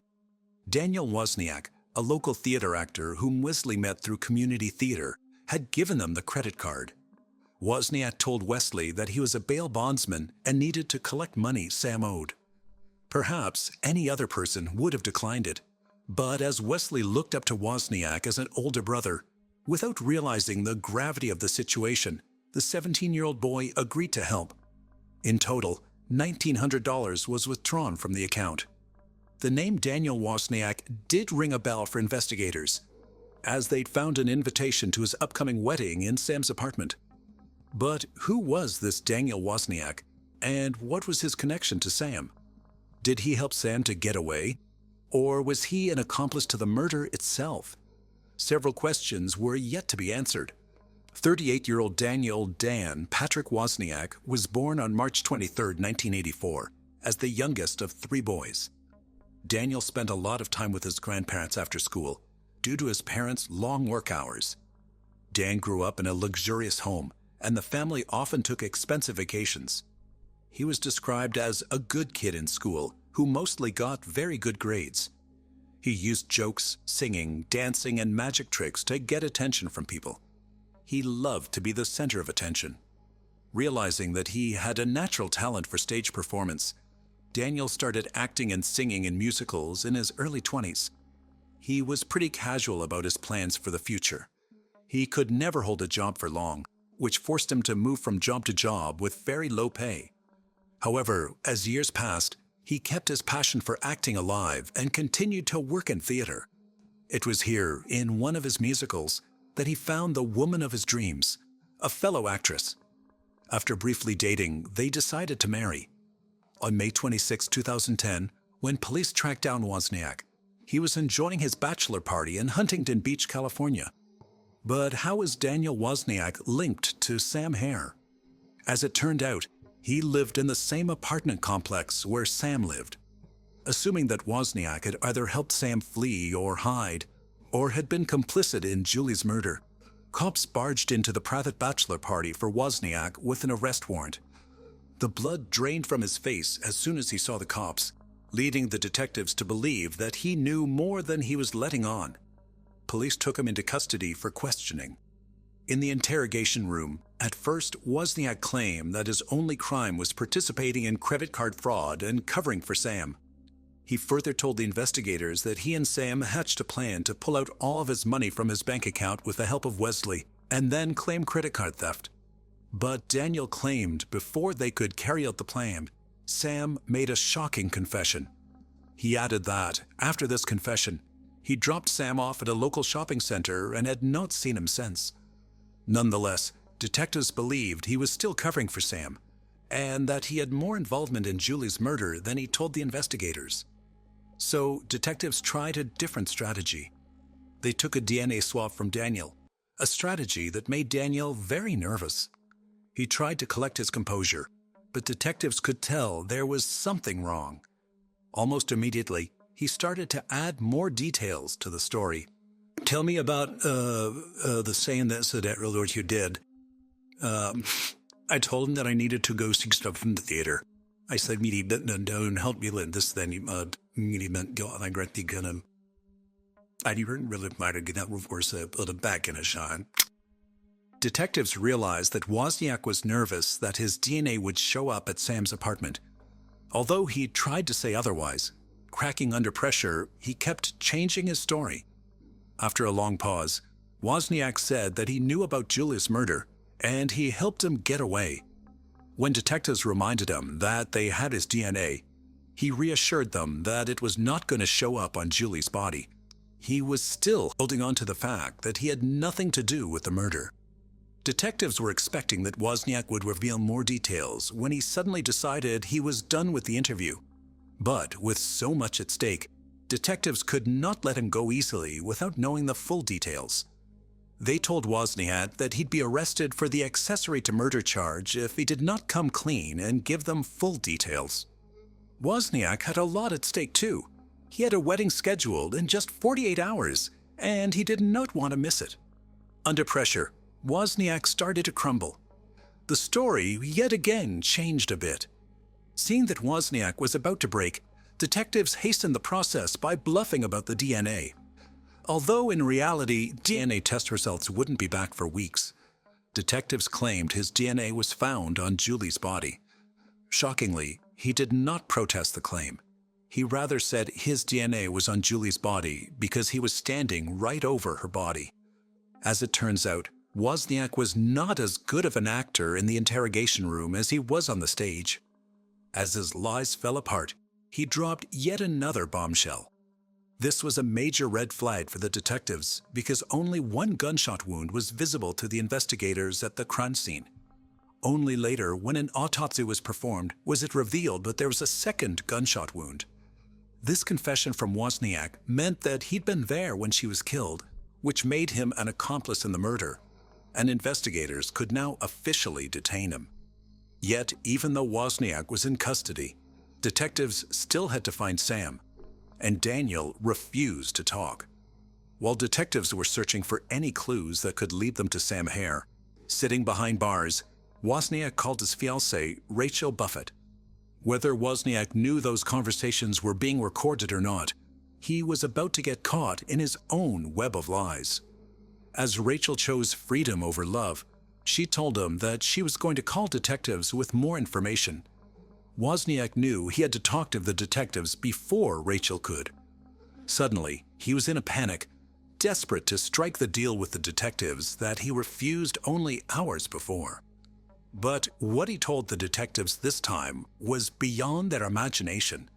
Daniel Wozniak, a local theater actor whom Wesley met through community theater, had given them the credit card. Wozniak told Wesley that he was a bail bondsman and needed to collect money Sam owed. Perhaps any other person would have declined it, But as Wesley looked up to Wozniak as an older brother, without realizing the gravity of the situation, the 17-year-old boy agreed to help. In total, $1,900 was withdrawn from the account. The name Daniel Wozniak did ring a bell for investigators, as they'd found an invitation to his upcoming wedding in Sam's apartment. But who was this Daniel Wozniak, and what was his connection to Sam? Did he help Sam to get away, or was he an accomplice to the murder itself? Several questions were yet to be answered. 38-year-old Daniel Dan Patrick Wozniak was born on March 23, 1984, as the youngest of 3 boys. Daniel spent a lot of time with his grandparents after school, due to his parents' long work hours. Dan grew up in a luxurious home, and the family often took expensive vacations. He was described as a good kid in school, who mostly got very good grades. He used jokes, singing, dancing, and magic tricks to get attention from people. He loved to be the center of attention. Realizing that he had a natural talent for stage performance, Daniel started acting and singing in musicals in his early 20s. He was pretty casual about his plans for the future. He could never hold a job for long, which forced him to move from job to job with very low pay. However, as years passed, he kept his passion for acting alive and continued to work in theater. It was here, in one of his musicals, that he found the woman of his dreams, a fellow actress. After briefly dating, they decided to marry. On May 26, 2010, when police tracked down Wozniak, he was enjoying his bachelor party in Huntington Beach, California. But how was Daniel Wozniak linked to Sam Hare? As it turned out, he lived in the same apartment complex where Sam lived. Assuming that Wozniak had either helped Sam flee or hide, or had been complicit in Julie's murder, cops barged into the private bachelor party for Wozniak with an arrest warrant. The blood drained from his face as soon as he saw the cops, leading the detectives to believe that he knew more than he was letting on. Police took him into custody for questioning. In the interrogation room, at first, Wozniak claimed that his only crime was participating in credit card fraud and covering for Sam. He further told the investigators that he and Sam hatched a plan to pull out all of his money from his bank account with the help of Wesley, and then claim credit card theft. But Daniel claimed before they could carry out the plan, Sam made a shocking confession. He added that, after this confession, he dropped Sam off at a local shopping center and had not seen him since. Nonetheless, detectives believed he was still covering for Sam, and that he had more involvement in Julie's murder than he told the investigators. So detectives tried a different strategy. They took a DNA swab from Daniel, a strategy that made Daniel very nervous. He tried to collect his composure, but detectives could tell there was something wrong. Almost immediately, he started to add more details to the story. Tell me about the saying that you did. I told him that I needed to go see stuff from the theater. I said, don't help me with this, then I didn't really mind to get that reverse put him back in a shot. Detectives realized that Wozniak was nervous that his DNA would show up at Sam's apartment. Although he tried to say otherwise, cracking under pressure, he kept changing his story. After a long pause, Wozniak said that he knew about Julia's murder, and he helped him get away. When detectives reminded him that they had his DNA, he reassured them that it was not going to show up on Julie's body. He was still holding on to the fact that he had nothing to do with the murder. Detectives were expecting that Wozniak would reveal more details when he suddenly decided he was done with the interview. But with so much at stake, detectives could not let him go easily without knowing the full details. They told Wozniak that he'd be arrested for the accessory to murder charge if he did not come clean and give them full details. Wozniak had a lot at stake too. He had a wedding scheduled in just 48 hours, and he did not want to miss it. Under pressure, Wozniak started to crumble. The story yet again changed a bit. Seeing that Wozniak was about to break, detectives hastened the process by bluffing about the DNA. Although in reality, DNA test results wouldn't be back for weeks, detectives claimed his DNA was found on Julie's body. Shockingly, he did not protest the claim. He rather said his DNA was on Julie's body because he was standing right over her body. As it turns out, Wozniak was not as good of an actor in the interrogation room as he was on the stage. As his lies fell apart, he dropped yet another bombshell. This was a major red flag for the detectives because only one gunshot wound was visible to the investigators at the crime scene. Only later, when an autopsy was performed, was it revealed that there was a second gunshot wound. This confession from Wozniak meant that he'd been there when she was killed, which made him an accomplice in the murder, and investigators could now officially detain him. Yet, even though Wozniak was in custody, detectives still had to find Sam, and Daniel refused to talk. While detectives were searching for any clues that could lead them to Sam Hare, sitting behind bars, Wozniak called his fiancée, Rachel Buffett. Whether Wozniak knew those conversations were being recorded or not, he was about to get caught in his own web of lies. As Rachel chose freedom over love, she told him that she was going to call detectives with more information. Wozniak knew he had to talk to the detectives before Rachel could. Suddenly, he was in a panic, desperate to strike the deal with the detectives that he refused only hours before. But what he told the detectives this time was beyond their imagination.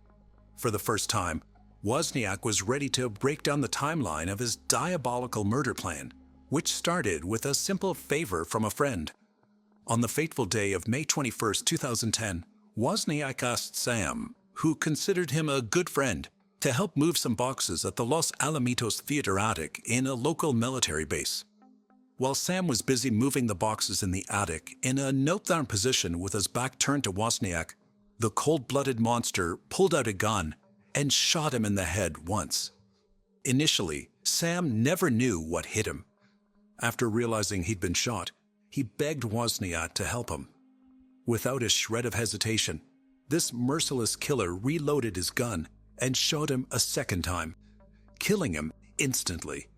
For the first time, Wozniak was ready to break down the timeline of his diabolical murder plan, which started with a simple favor from a friend. On the fateful day of May 21, 2010, Wozniak asked Sam, who considered him a good friend, to help move some boxes at the Los Alamitos Theater attic in a local military base. While Sam was busy moving the boxes in the attic in a knelt-down position with his back turned to Wozniak, the cold-blooded monster pulled out a gun and shot him in the head once. Initially, Sam never knew what hit him. After realizing he'd been shot, he begged Wozniak to help him. Without a shred of hesitation, this merciless killer reloaded his gun and shot him a second time, killing him instantly.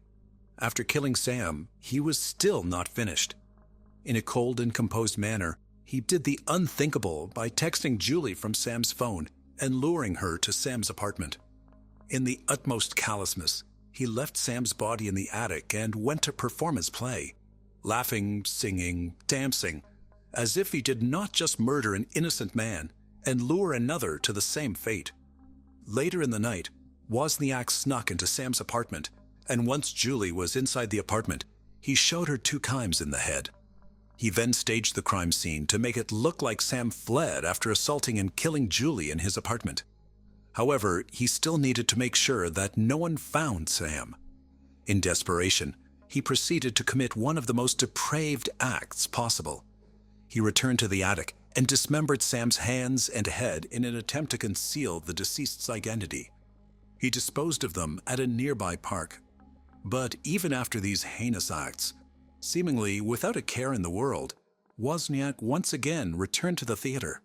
After killing Sam, he was still not finished. In a cold and composed manner, he did the unthinkable by texting Julie from Sam's phone and luring her to Sam's apartment. In the utmost callousness, he left Sam's body in the attic and went to perform his play, laughing, singing, dancing, as if he did not just murder an innocent man and lure another to the same fate. Later in the night, Wozniak snuck into Sam's apartment, and once Julie was inside the apartment, he shot her 2 times in the head. He then staged the crime scene to make it look like Sam fled after assaulting and killing Julie in his apartment. However, he still needed to make sure that no one found Sam. In desperation, he proceeded to commit one of the most depraved acts possible. He returned to the attic and dismembered Sam's hands and head in an attempt to conceal the deceased's identity. He disposed of them at a nearby park. But even after these heinous acts, seemingly without a care in the world, Wozniak once again returned to the theater.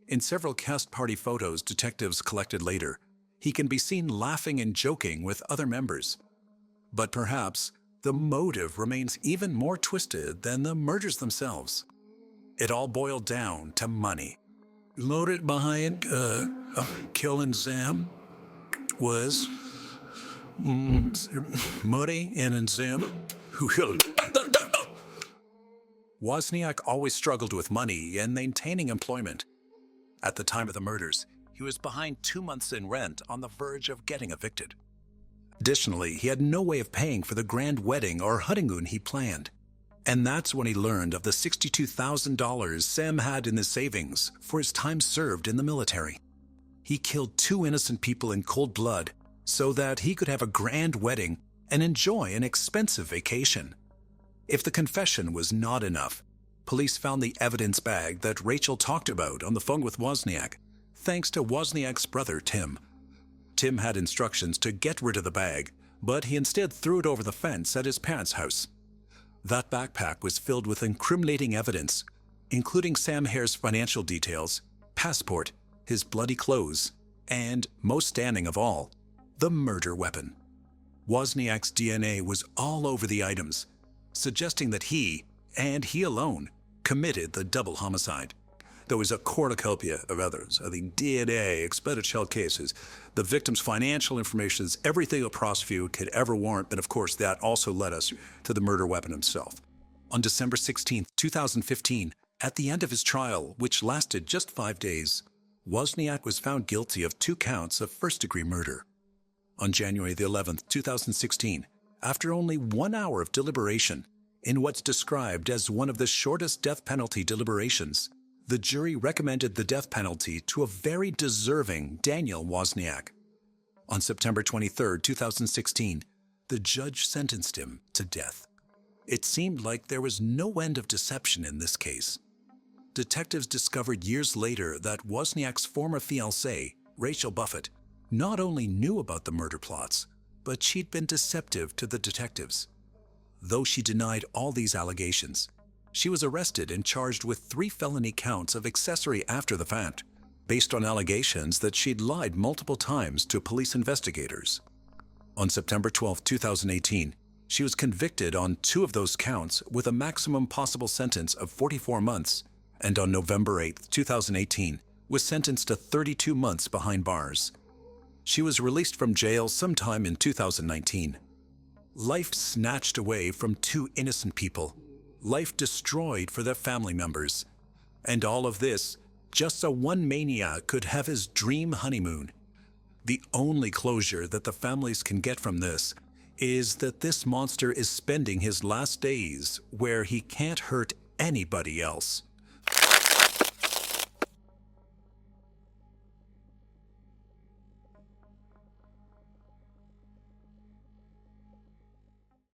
In several cast party photos detectives collected later, he can be seen laughing and joking with other members. But perhaps the motive remains even more twisted than the murders themselves. It all boiled down to money. Loaded behind killing Sam was money and Sam who killed. Wozniak always struggled with money and maintaining employment. At the time of the murders, he was behind 2 months in rent on the verge of getting evicted. Additionally, he had no way of paying for the grand wedding or honeymoon he planned. And that's when he learned of the $62,000 Sam had in his savings for his time served in the military. He killed 2 innocent people in cold blood so that he could have a grand wedding and enjoy an expensive vacation. If the confession was not enough, police found the evidence bag that Rachel talked about on the phone with Wozniak, thanks to Wozniak's brother, Tim. Tim had instructions to get rid of the bag, but he instead threw it over the fence at his parents' house. That backpack was filled with incriminating evidence, including Sam Hare's financial details, passport, his bloody clothes, and, most stunning of all, the murder weapon. Wozniak's DNA was all over the items, suggesting that he, and he alone, committed the double homicide. There was a cornucopia of others, the DNA, expenditure cases, the victim's financial information, everything a prosecutor could ever warrant, but of course that also led us to the murder weapon himself. On December 16, 2015, at the end of his trial, which lasted just 5 days, Wozniak was found guilty of 2 counts of first-degree murder. On January the 11th, 2016, after only 1 hour of deliberation, in what's described as one of the shortest death penalty deliberations, the jury recommended the death penalty to a very deserving Daniel Wozniak. On September 23, 2016, the judge sentenced him to death. It seemed like there was no end of deception in this case. Detectives discovered years later that Wozniak's former fiancée, Rachel Buffett, not only knew about the murder plots, but she'd been deceptive to the detectives. Though she denied all these allegations, she was arrested and charged with 3 felony counts of accessory after the fact, based on allegations that she'd lied multiple times to police investigators. On September 12, 2018, she was convicted on 2 of those counts with a maximum possible sentence of 44 months, and on November 8, 2018, was sentenced to 32 months behind bars. She was released from jail sometime in 2019. Life snatched away from 2 innocent people. Life destroyed for their family members. And all of this, just so one maniac could have his dream honeymoon. The only closure that the families can get from this is that this monster is spending his last days where he can't hurt anybody else.